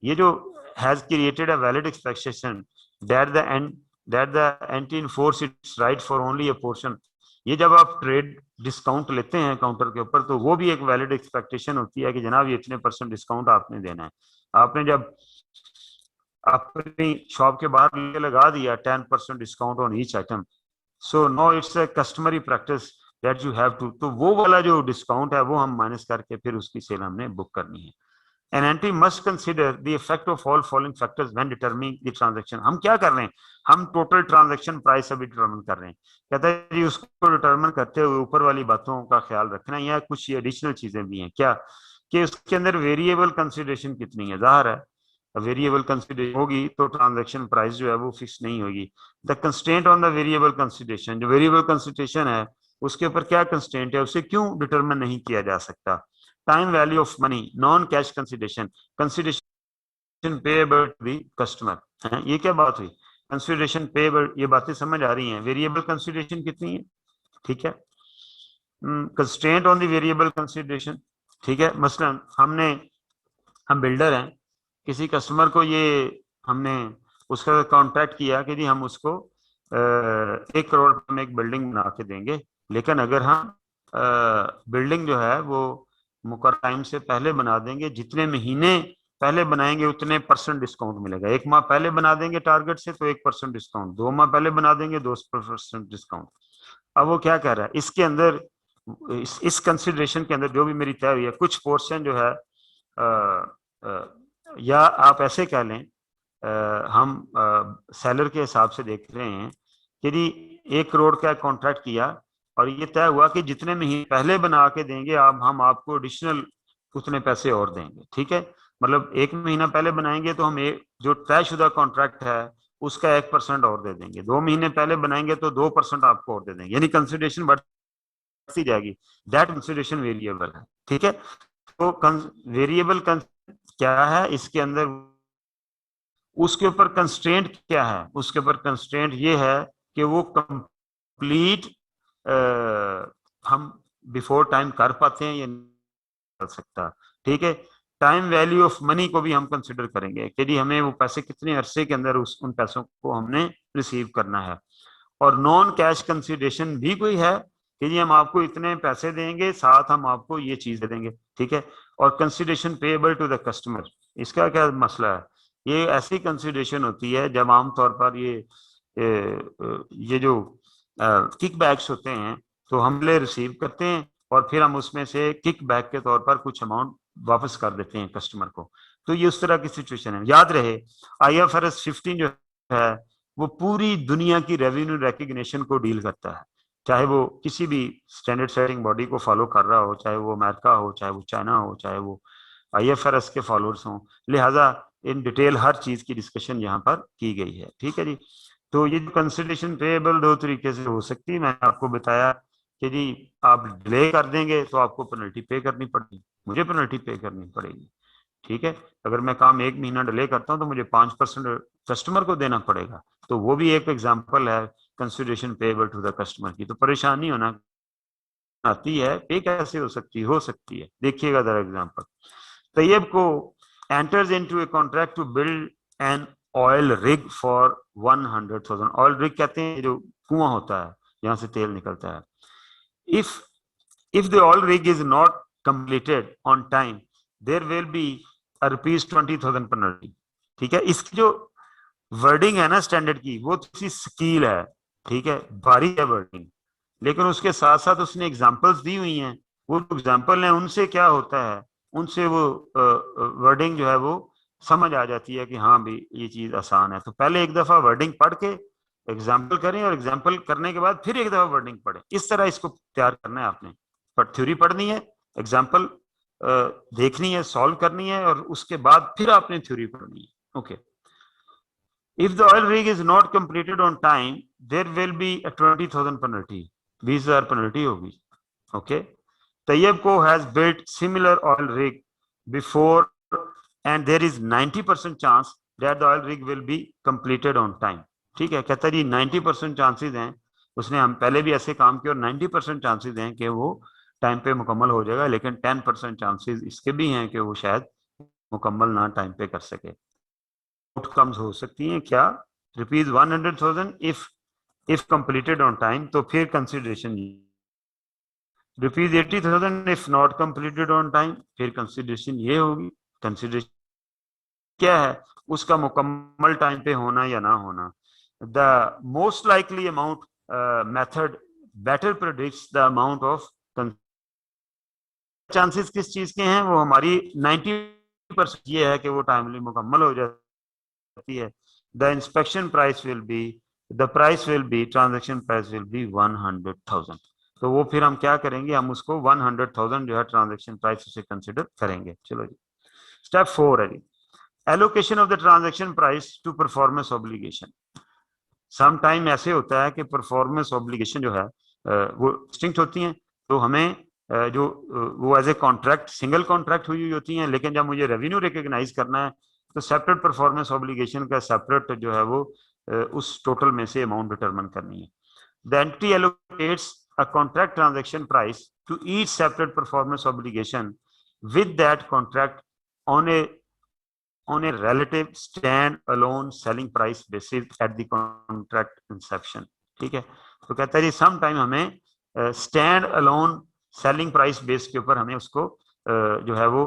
A: ये जो has created a valid expectation that the end that the anti enforce it's right for only a portion, ये जब आप ट्रेड डिस्काउंट लेते हैं काउंटर के ऊपर तो वो भी एक वैलिड एक्सपेक्टेशन होती है कि जनाब ये इतने % डिस्काउंट आपने देना है। आपने जब अपनी शॉप के बाहर लगा दिया 10% discount on each item, so no it's a customary practice that you have to, तो वो वाला जो डिस्काउंट है वो हम माइनस करके फिर उसकी सेल हमने बुक करनी है। An entity must consider the effect of all following factors when determining the transaction। हम क्या कर रहे हैं, हम टोटल ट्रांजैक्शन प्राइस अभी डिटरमिन कर रहे हैं। कहता है जी उसको डिटरमिन करते हुए ऊपर वाली बातों का ख्याल रखना, या कुछ एडिशनल चीजें भी हैं क्या, कि उसके अंदर वेरिएबल कंसिडरेशन कितनी है। जाहिर है वेरिएबल कंसिडरेशन होगी तो ट्रांजैक्शन प्राइस जो है वो फिक्स नहीं होगी। The constraint on the variable consideration, जो वेरिएबल कंसिडरेशन है उसके ऊपर क्या कंस्ट्रेंट है, उसे क्यों डिटरमिन नहीं किया जा सकता। Time value of money, non cash consideration, consideration payable to the customer है, ये क्या बात हुई, कंसिडरेशन पेएबल, ये बातें समझ आ रही हैं। वेरिएबल कंसिडरेशन कितनी है, ठीक है, constraint on the variable consideration, ठीक है, मसलन हम बिल्डर हैं, किसी कस्टमर को ये हमने उसका कॉन्ट्रैक्ट किया कि जी हम उसको 1 करोड़ में एक बिल्डिंग बना के देंगे, लेकिन अगर हम बिल्डिंग जो है वो मुकर्रर टाइम से पहले बना देंगे, जितने महीने पहले बनाएंगे उतने % डिस्काउंट मिलेगा। 1 माह पहले बना देंगे टारगेट से तो 1% डिस्काउंट, 2 माह पहले बना देंगे 2% डिस्काउंट। अब वो क्या कह रहा है इसके अंदर, इस कंसिडरेशन के अंदर जो भी मेरी तय हुई है कुछ पोर्शन जो है या आप ऐसे कह लें हम सेलर के हिसाब से देख रहे हैं कि जी 1 करोड़ का कॉन्ट्रैक्ट किया और ये तय हुआ कि जितने महीने पहले बना के देंगे आप, हम आपको एडिशनल उतने पैसे और देंगे, ठीक है, मतलब 1 महीना पहले बनाएंगे तो हम एक जो तयशुदा कॉन्ट्रैक्ट है उसका 1% और दे देंगे, 2 महीने पहले बनाएंगे तो 2% आपको और दे देंगे, यानी कंसिडरेशन बढ़ती जाएगी। दैट कंसिडरेशन वेरिएबल है, ठीक है। तो वेरिएबल क्या है इसके अंदर, उसके ऊपर कंस्ट्रेंट क्या है, उसके ऊपर कंस्ट्रेंट ये है कि वो कंप्लीट हम बिफोर टाइम कर पाते हैं या नहीं कर सकता, ठीक है। टाइम वैल्यू ऑफ मनी को भी हम कंसिडर करेंगे कि जी हमें वो पैसे कितने अरसे के अंदर उन पैसों को हमने रिसीव करना है। और नॉन कैश कंसिडरेशन भी कोई है कि जी हम आपको इतने पैसे देंगे साथ हम आपको ये चीज दे देंगे, ठीक है। और consideration payable to the customer, इसका क्या मसला है, ये ऐसी कंसिडरेशन होती है जब आमतौर पर ये जो किकबैक्स होते हैं तो हम ले रिसीव करते हैं और फिर हम उसमें से किकबैक के तौर पर कुछ अमाउंट वापस कर देते हैं कस्टमर को। तो ये उस तरह की सिचुएशन है। याद रहे IFRS 15 जो है वो पूरी दुनिया की रेवेन्यू रिकग्निशन को डील करता है, चाहे वो किसी भी स्टैंडर्ड सेटिंग बॉडी को फॉलो कर रहा हो, चाहे वो अमेरिका हो, चाहे वो चाइना हो, चाहे वो IFRS के फॉलोअर्स हों। लिहाजा इन डिटेल हर चीज की डिस्कशन यहाँ पर की गई है। ठीक है जी। तो ये जो कंसिडरेशन पेएबल दो तरीके से हो सकती है। मैंने आपको बताया कि जी आप डिले कर देंगे तो आपको पेनल्टी पे करनी पड़ेगी, मुझे पेनल्टी पे करनी पड़ेगी। ठीक है, अगर मैं काम 1 महीना डिले करता हूँ तो मुझे 5% कस्टमर को देना पड़ेगा। तो वो भी एक एग्जाम्पल है consideration payable to the customer की। तो परेशानी होना आती है, पे कैसे हो सकती है। देखिएगा जरा एग्जाम्पल। तैयब को enters into a contract to build an oil rig for 100,000। Oil rig कहते हैं जो कुआं होता है जहां से तेल निकलता है। if the oil rig is not completed on time there will be a rupees 20,000 penalty। ठीक है, इसकी जो वर्डिंग है ना स्टैंडर्ड की, वो थोड़ी स्कील है। ठीक है, भारी है वर्डिंग, लेकिन उसके साथ साथ उसने एग्जांपल्स दी हुई हैं। वो एग्जांपल है उनसे क्या होता है, उनसे वो वर्डिंग जो है वो समझ आ जाती है कि हाँ भी ये चीज आसान है। तो पहले एक दफा वर्डिंग पढ़ के एग्जाम्पल करें और एग्जाम्पल करने के बाद फिर एक दफा वर्डिंग पढ़ें। इस तरह इसको तैयार करना है आपने। पर थ्योरी पढ़नी है, एग्जाम्पल देखनी है, सॉल्व करनी है, और उसके बाद फिर आपने थ्योरी पढ़नी है। Okay. If the oil rig is not completed on time, there will be a 20,000 penalty। 20,000 penalty होगी। Okay. Tayyebco has built similar oil rig before and there is 90% chance that the oil rig will be completed on time। ठीक है, कहता जी 90% chances हैं, उसने हम पहले भी ऐसे काम किए और 90% चांसेस हैं कि वो टाइम पे मुकम्मल हो जाएगा, लेकिन 10% चांसेस इसके भी हैं कि वो शायद मुकम्मल ना टाइम पे कर सके। आउटकम्स हो सकती हैं क्या, ₹100,000 इफ कंप्लीटेड ऑन टाइम, तो फिर consideration ₹80,000 if not completed on time, फिर कंसिडरेशन ये होगी। कंसिडरेशन क्या है, उसका मुकम्मल टाइम पे होना या ना होना। The most likely amount method better predicts the amount of chances किस चीज के हैं, वो हमारी 90% ये है कि वो टाइमली मुकम्मल हो जाती है। The inspection price will be transaction price will be 100,000। तो वो फिर हम क्या करेंगे, हम उसको 100,000 जो है ट्रांजेक्शन प्राइस उसे कंसिडर करेंगे। चलो जी, स्टेप 4 है जी, allocation of the transaction price to performance obligation. Some time ऐसे होता है कि परफॉर्मेंस ऑब्लिगेशन जो है वो डिस्टिंक्ट होती हैं, तो हमें जो वो as a contract single contract हुई होती हैं, लेकिन जब मुझे रेवेन्यू रिकॉग्नाइज करना है तो सेपरेट परफॉर्मेंस ऑब्लिगेशन का सेपरेट जो है वो उस टोटल में से अमाउंट डिटरमिन करनी है। The entity allocates a contract transaction price to each separate performance obligation with that contract on a relative stand alone selling price basis at the contract inception। ठीक है, तो कहता है जी सम टाइम हमें stand alone selling price base के ऊपर हमें उसको जो है वो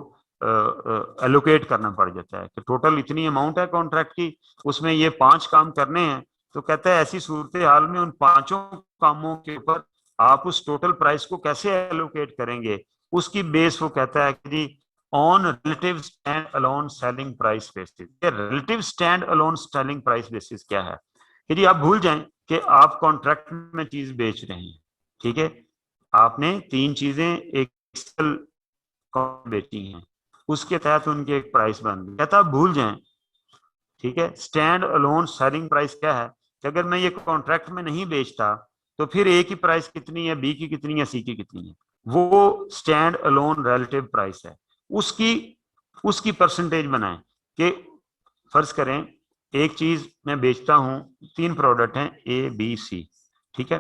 A: एलोकेट करना पड़ जाता है कि टोटल इतनी अमाउंट है कॉन्ट्रैक्ट की, उसमें ये 5 काम करने हैं। तो कहता है ऐसी सूरत हाल में उन 5 कामों के ऊपर आप उस टोटल प्राइस को कैसे एलोकेट करेंगे, उसकी बेस वो कहता है कि जी on relative stand alone selling price basis. Relative stand alone selling price basis क्या है कि जी आप भूल जाएं कि आप कॉन्ट्रैक्ट में चीज बेच रहे हैं। ठीक है, आपने 3 चीजें एक बेची हैं, उसके तहत उनकी एक प्राइस बन गई, कहता आप भूल जाएं। ठीक है, स्टैंड अलोन सेलिंग प्राइस क्या है कि अगर मैं ये कॉन्ट्रैक्ट में नहीं बेचता तो फिर ए की प्राइस कितनी है, बी की कितनी है, सी की कितनी है, वो स्टैंड अलोन रिलेटिव प्राइस है। उसकी उसकी परसेंटेज बनाएं कि फर्ज करें एक चीज मैं बेचता हूं, 3 प्रोडक्ट हैं ए बी सी। ठीक है,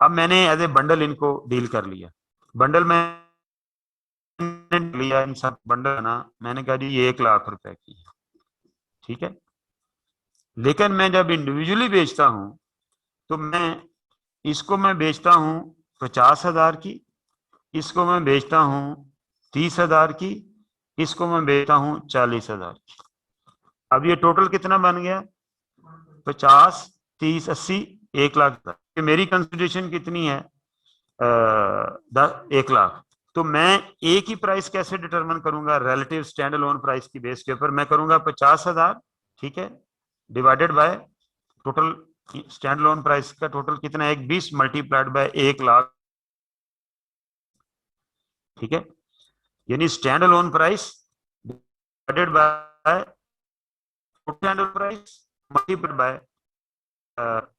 A: अब मैंने एज ए बंडल इनको डील कर लिया, बंडल मैंने लिया, इन सब बंडल ना मैंने कहा जी ये 1,00,000 रुपए की है। ठीक है, लेकिन मैं जब इंडिविजुअली बेचता हूं तो मैं बेचता हूं 50,000 की, इसको मैं बेचता हूं 30,000 की, इसको मैं बेचता हूं 40,000 की। अब ये टोटल कितना बन गया, 50, 30, 80, 1,00,000। मेरी कंसिडरेशन कितनी है, 1,00,000। तो मैं ए की प्राइस कैसे डिटरमिन करूंगा, रिलेटिव स्टैंड अलोन प्राइस की बेस के ऊपर मैं करूंगा 50,000। ठीक है, divided by total stand alone price का टोटल कितना है, 20 मल्टीप्लाइड बाय 1,00,000। ठीक है, यानी stand alone price divided by total price multiplied by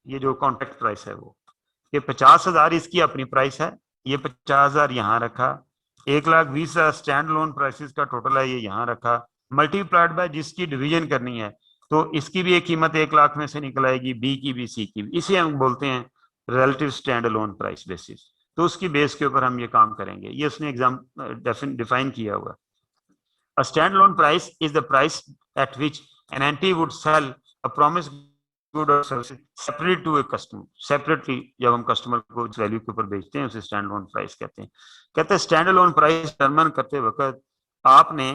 A: ये जो कॉन्ट्रैक्ट प्राइस है वो, ये 50,000 इसकी अपनी प्राइस है, ये 50,000 यहाँ रखा, 1,20,000 स्टैंड लोन प्राइसेस का टोटल है, ये यहाँ रखा, मल्टीप्लाइड बाय जिसकी डिवीजन करनी है, तो इसकी भी एक कीमत 1,00,000 में से निकल आएगी, बी की भी, सी की भी, इसे हम बोलते हैं relative stand loan price basis. तो उसकी बेस के ऊपर हम ये काम करेंगे, ये उसने एग्जाम डिफाइन किया हुआ। A standalone price is the price at which an entity would sell a promised good or service separate to a customer. Separately जब हम कस्टमर को इस वैल्यू के ऊपर बेचते हैं उसे स्टैंड लोन प्राइस कहते हैं। कहते हैं स्टैंड लोन प्राइस डिटरमाइन करते वक्त आपने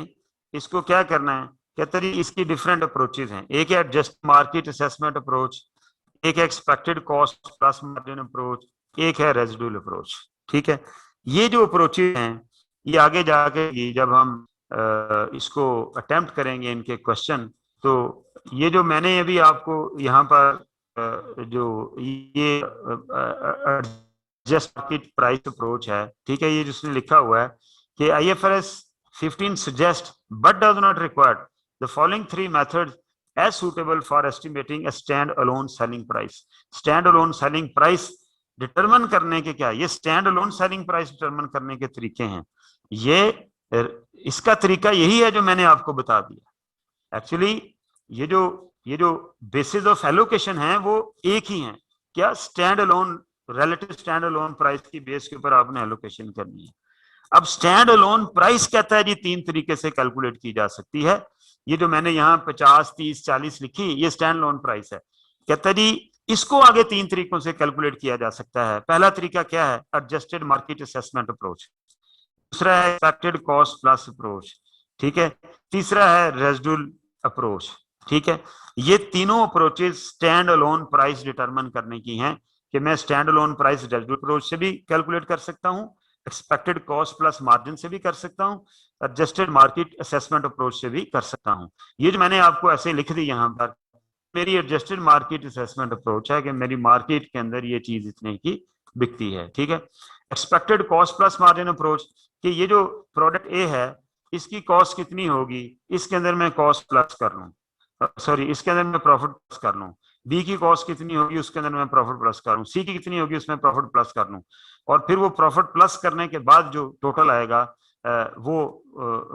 A: इसको क्या करना है, कहते हैं इसकी डिफरेंट अप्रोचेज हैं। एक है एडजस्ट मार्केट असेसमेंट अप्रोच, एक है expected cost plus margin approach, एक है रेजिडुअल अप्रोच। ठीक है, ये जो अप्रोचेज हैं ये आगे जाके जब हम इसको अटेम्प्ट करेंगे इनके क्वेश्चन, तो ये जो मैंने अभी आपको यहाँ पर जो ये एडजस्ट मार्केट प्राइस अप्रोच है, ठीक है, ये जिसने लिखा हुआ है कि IFRS 15 suggest but does not require the following three methods as suitable for estimating a stand-alone selling price. Stand-alone selling price determine करने के क्या, ये stand alone selling price determine करने के तरीके हैं, ये इसका तरीका यही है जो मैंने आपको बता दिया। एक्चुअली ये जो बेसिस ऑफ एलोकेशन है वो एक ही है, क्या, stand alone relative stand alone price की बेस के ऊपर आपने एलोकेशन करनी है। अब स्टैंड अलोन प्राइस कहता है जी 3 तरीके से कैलकुलेट की जा सकती है, ये जो मैंने यहाँ 50, 30, 40 लिखी ये स्टैंड अलोन प्राइस है। कहता है जी इसको आगे 3 तरीकों से कैलकुलेट किया जा सकता है। पहला तरीका क्या है, एडजस्टेड मार्केट असेसमेंट अप्रोच, दूसरा है एक्सपेक्टेड कॉस्ट प्लस अप्रोच, ठीक है, तीसरा है रेजिडुअल अप्रोच। ठीक है, ये तीनों approaches stand alone price determine करने की हैं कि मैं stand alone price residual approach से भी कैलकुलेट कर सकता हूं, एक्सपेक्टेड कॉस्ट प्लस मार्जिन से भी कर सकता हूं, एडजस्टेड मार्केट असेसमेंट अप्रोच से भी कर सकता हूं। ये जो मैंने आपको ऐसे लिख दी यहाँ पर, मेरी एडजस्टेड मार्केट असेसमेंट अप्रोच है कि मेरी मार्केट के अंदर ये चीज इतने की बिकती है। ठीक है, expected cost plus margin approach कि ये जो प्रोडक्ट ए है इसकी कॉस्ट कितनी होगी, इसके अंदर मैं कॉस्ट प्लस कर लूं, सॉरी इसके अंदर मैं प्रॉफिट प्लस कर लूं, बी की कॉस्ट कितनी होगी उसके अंदर मैं प्रॉफिट प्लस कर लूं, सी की कितनी होगी उसमें प्रॉफिट प्लस कर लूं, और फिर वो प्रॉफिट प्लस करने के बाद जो टोटल आएगा वो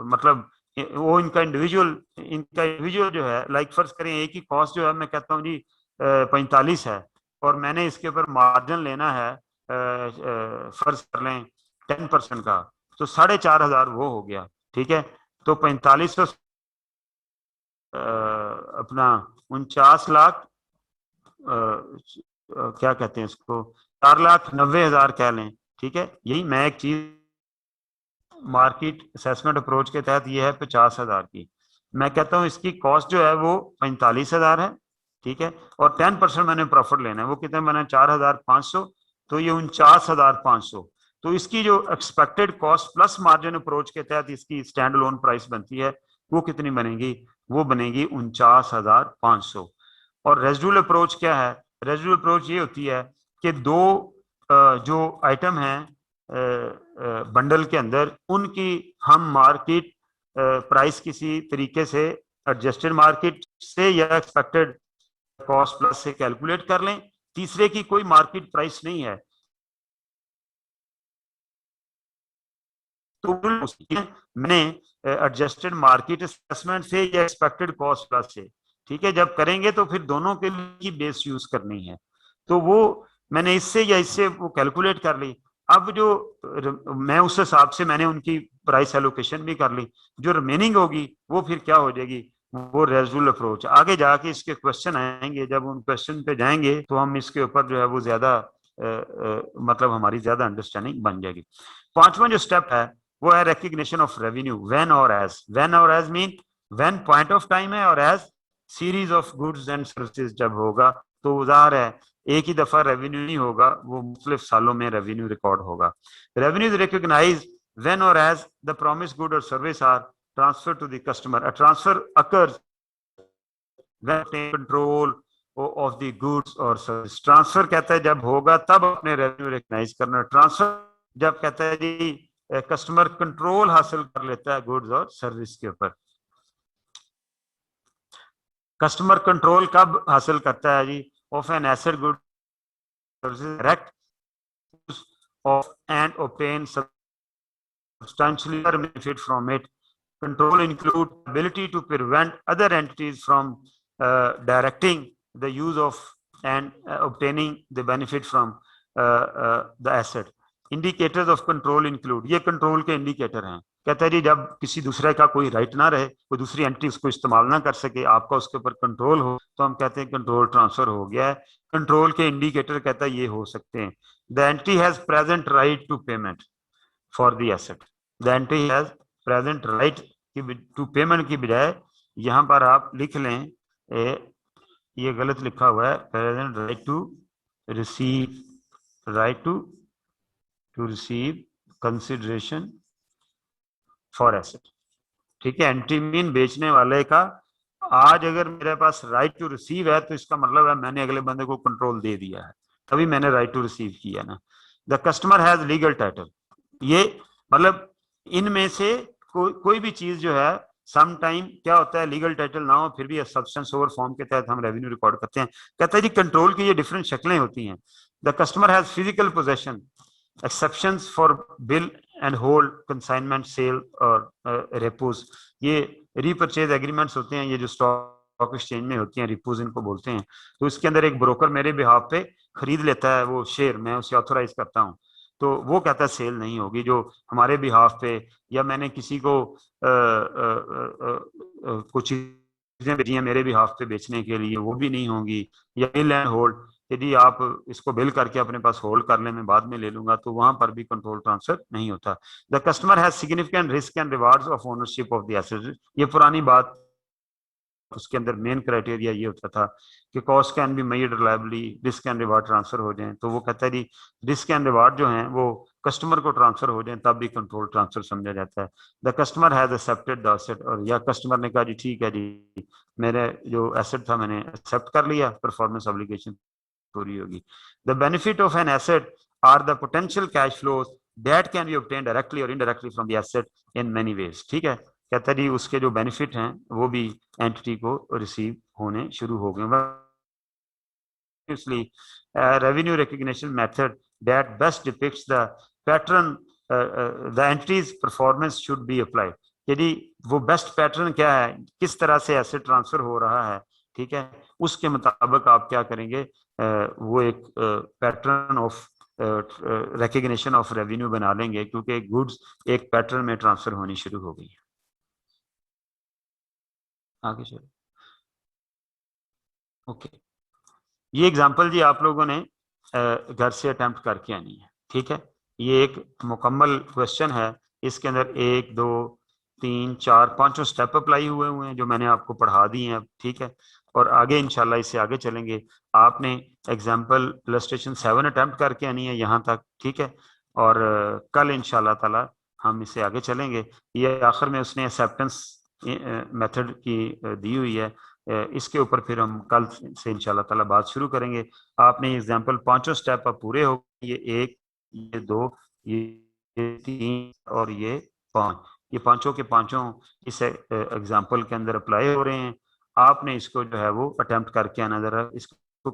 A: मतलब वो इनका इंडिविजुअल जो है, लाइक फर्ज करें ए की कॉस्ट जो है मैं कहता हूँ जी 45 है और मैंने इसके ऊपर मार्जिन लेना है फर्ज कर लें 10% का, तो 4,500 वो हो गया। ठीक है, तो 45 अपना 49 लाख क्या कहते हैं इसको 4,90,000 कह लें। ठीक है, यही मैं एक चीज मार्केट असेसमेंट अप्रोच के तहत ये है 50,000 की, मैं कहता हूं इसकी कॉस्ट जो है वो 45,000 है। ठीक है, और 10% मैंने प्रॉफिट लेना है, वो कितने बना 4,500, तो ये 49,500। तो इसकी जो expected cost plus margin approach के तहत इसकी स्टैंड अलोन प्राइस बनती है वो कितनी बनेगी, वो बनेगी 49,500। और रेजिडुअल अप्रोच क्या है, रेजिडुअल अप्रोच ये होती है कि दो जो आइटम है बंडल के अंदर उनकी हम मार्केट प्राइस किसी तरीके से एडजस्टेड मार्केट से या एक्सपेक्टेड कॉस्ट प्लस से कैलकुलेट कर लें, तीसरे की कोई मार्केट प्राइस नहीं है तो मैंने एडजस्टेड मार्केट असेसमेंट से या एक्सपेक्टेड कॉस्ट प्लस से, ठीक है, जब करेंगे तो फिर दोनों के लिए बेस यूज करनी है, तो वो मैंने इससे या इससे वो कैलकुलेट कर ली। अब जो मैं उस हिसाब से मैंने उनकी प्राइस एलोकेशन भी कर ली, जो रिमेनिंग होगी वो फिर क्या हो जाएगी, वो रेजिडुअल अप्रोच। आगे जाके इसके क्वेश्चन आएंगे, जब उन क्वेश्चन पे जाएंगे तो हम इसके ऊपर जो है वो ज्यादा मतलब हमारी ज्यादा अंडरस्टैंडिंग बन जाएगी। पांचवा जो स्टेप है वो है recognition of revenue when or as. When or as mean when point of time है or as series of goods and services जब होगा, तो ज़ाहिर है एक ही दफा रेवेन्यू नहीं होगा, वो मुख्तलिफ सालों में रेवेन्यू रिकॉर्ड होगा। Revenue is recognised when or as the promised good और service are transfer to the customer. A transfer occurs when control of the goods और सर्विस। ट्रांसफर कहता है जब होगा तब अपने रेवेन्यू रिकॉग्नाइज करना, ट्रांसफर जब कहता है जी कस्टमर कंट्रोल हासिल कर लेता है गुड्स और सर्विस के ऊपर। कस्टमर कंट्रोल कब हासिल करता है जी? Of an asset good direct of and obtain substantially benefit from it. Control include ability to prevent other entities from directing the use of and obtaining the benefit from the asset. Indicators of control include, ये control के indicator हैं। कहता है जी जब किसी दूसरे का कोई राइट ना रहे, कोई दूसरी एंटिटी उसको इस्तेमाल ना कर सके, आपका उसके ऊपर कंट्रोल हो, तो हम कहते हैं कंट्रोल ट्रांसफर हो गया है। कंट्रोल के इंडिकेटर कहता है ये हो सकते हैं, the entity has present right to payment for the asset. The entity has present right to payment की बजाय यहां पर आप लिख लें, ये गलत लिखा हुआ है, present right to receive, right to receive consideration for asset. ठीक है, एंट्री मीन बेचने वाले का आज अगर मेरे पास राइट टू रिसीव है तो इसका मतलब है मैंने अगले बंदे को कंट्रोल दे दिया है, तभी मैंने राइट टू रिसीव किया ना। The customer has legal title, ये मतलब इनमें से कोई भी चीज जो है, सम टाइम क्या होता है लीगल टाइटल ना हो फिर भी सब्सटेंस ओवर फॉर्म के तहत हम रेवेन्यू रिकॉर्ड करते हैं। कहता है जी कंट्रोल की ये डिफरेंट शक्लें होती हैं। The customer has physical possession, exceptions for bill and hold, consignment, sale और रेपोज, ये रीपरचेज एग्रीमेंट्स होते हैं, ये जो स्टॉक एक्सचेंज में होती हैं, रिपोज इनको बोलते हैं। तो इसके अंदर एक ब्रोकर मेरे बिहाफ पे खरीद लेता है वो शेयर, मैं उसे ऑथोराइज करता हूँ, तो वो कहता है सेल नहीं होगी। जो हमारे बिहाफ पे या मैंने किसी को कुछ चीजें भेजी हैं मेरे बिहाफ पे बेचने के लिए, वो भी नहीं होंगी। या बिल एंड होल्ड, यदि आप इसको बिल करके अपने पास होल्ड कर ले, मैं बाद में ले लूंगा, तो वहां पर भी कंट्रोल ट्रांसफर नहीं होता। The customer has significant risk and rewards of ownership of the asset, ये पुरानी बात, उसके अंदर मेन क्राइटेरिया ये होता था कि cost can be made reliably, risk and reward transfer हो जाए, तो वो कहता है जी रिस्क एंड रिवार्ड जो हैं वो कस्टमर को ट्रांसफर हो जाए तब भी कंट्रोल ट्रांसफर समझा जाता है। The customer has accepted the asset, और या कस्टमर ने कहा जी ठीक है जी मेरे जो एसेट था मैंने एक्सेप्ट कर लिया, परफॉर्मेंस ऑब्लिगेशन पूरी होगी। The benefit of an asset are the potential cash flows that can be obtained directly और indirectly from the asset in many ways. ठीक है, कहता है जी उसके जो बेनिफिट हैं वो भी एंटिटी को रिसीव होने शुरू हो गए। Revenue recognition method that best depicts the pattern the entities performance should be applied, यदि वो बेस्ट पैटर्न क्या है, किस तरह से एसेट ट्रांसफर हो रहा है, ठीक है, उसके मुताबिक आप क्या करेंगे, वो एक pattern of recognition of revenue बना लेंगे, क्योंकि गुड्स एक पैटर्न में ट्रांसफर होनी शुरू हो गई है। आगे चलो, ओके, ये एग्जांपल जी आप लोगों ने घर से अटेम्प्ट करके आनी है। ठीक है, ये एक मुकम्मल क्वेश्चन है, इसके अंदर 1 2 3 4 5 स्टेप अप्लाई हुए हैं जो मैंने आपको पढ़ा दिए हैं। ठीक है, और आगे इंशाल्लाह इससे आगे चलेंगे। आपने एग्जाम्पल इलस्ट्रेशन 7 अटेम्प्ट करके आनी है यहाँ तक। ठीक है, और कल इंशाल्लाह ताला हम इससे आगे चलेंगे। ये आखिर में उसने एक्सेप्टेंस मेथड की दी हुई है, इसके ऊपर फिर हम कल से इंशाल्लाह ताला बात शुरू करेंगे। आपने एग्जाम्पल 5 स्टेप अब पूरे हो, ये 1 ये 2 ये 3 और ये 5, ये पांचों के पांचों इस एग्जाम्पल के अंदर अप्लाई हो रहे हैं। आपने इसको जो है वो अटेम्प्ट करके आना, जरा इसको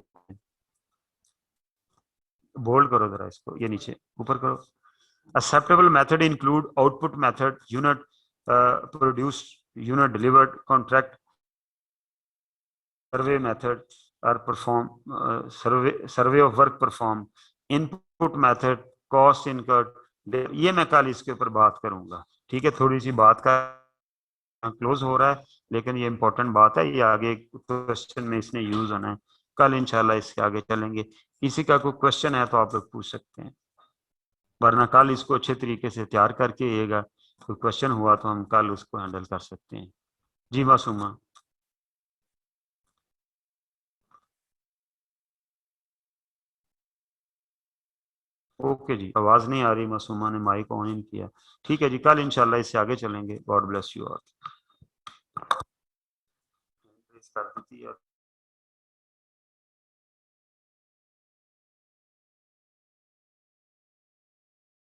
A: बोल्ड करो, जरा इसको ये नीचे ऊपर करो। Acceptable method include output method, unit produced, unit delivered, contract, survey method or perform survey of work perform, input method, cost incurred, ये मैं कल इसके ऊपर बात करूंगा। ठीक है, थोड़ी सी बात का क्लोज हो रहा है, लेकिन ये इंपॉर्टेंट बात है, ये आगे क्वेश्चन में इसने यूज होना है। कल इंशाल्लाह इसके आगे चलेंगे। किसी का कोई क्वेश्चन है तो आप लोग पूछ सकते हैं, वरना कल इसको अच्छे तरीके से तैयार करके आइएगा, कोई क्वेश्चन हुआ तो हम कल उसको हैंडल कर सकते हैं। जी मासूमा। ओके जी, आवाज नहीं आ रही, मासूमा ने माइक ऑन इन किया। ठीक है जी, कल इंशाल्लाह इससे आगे चलेंगे। God bless you all.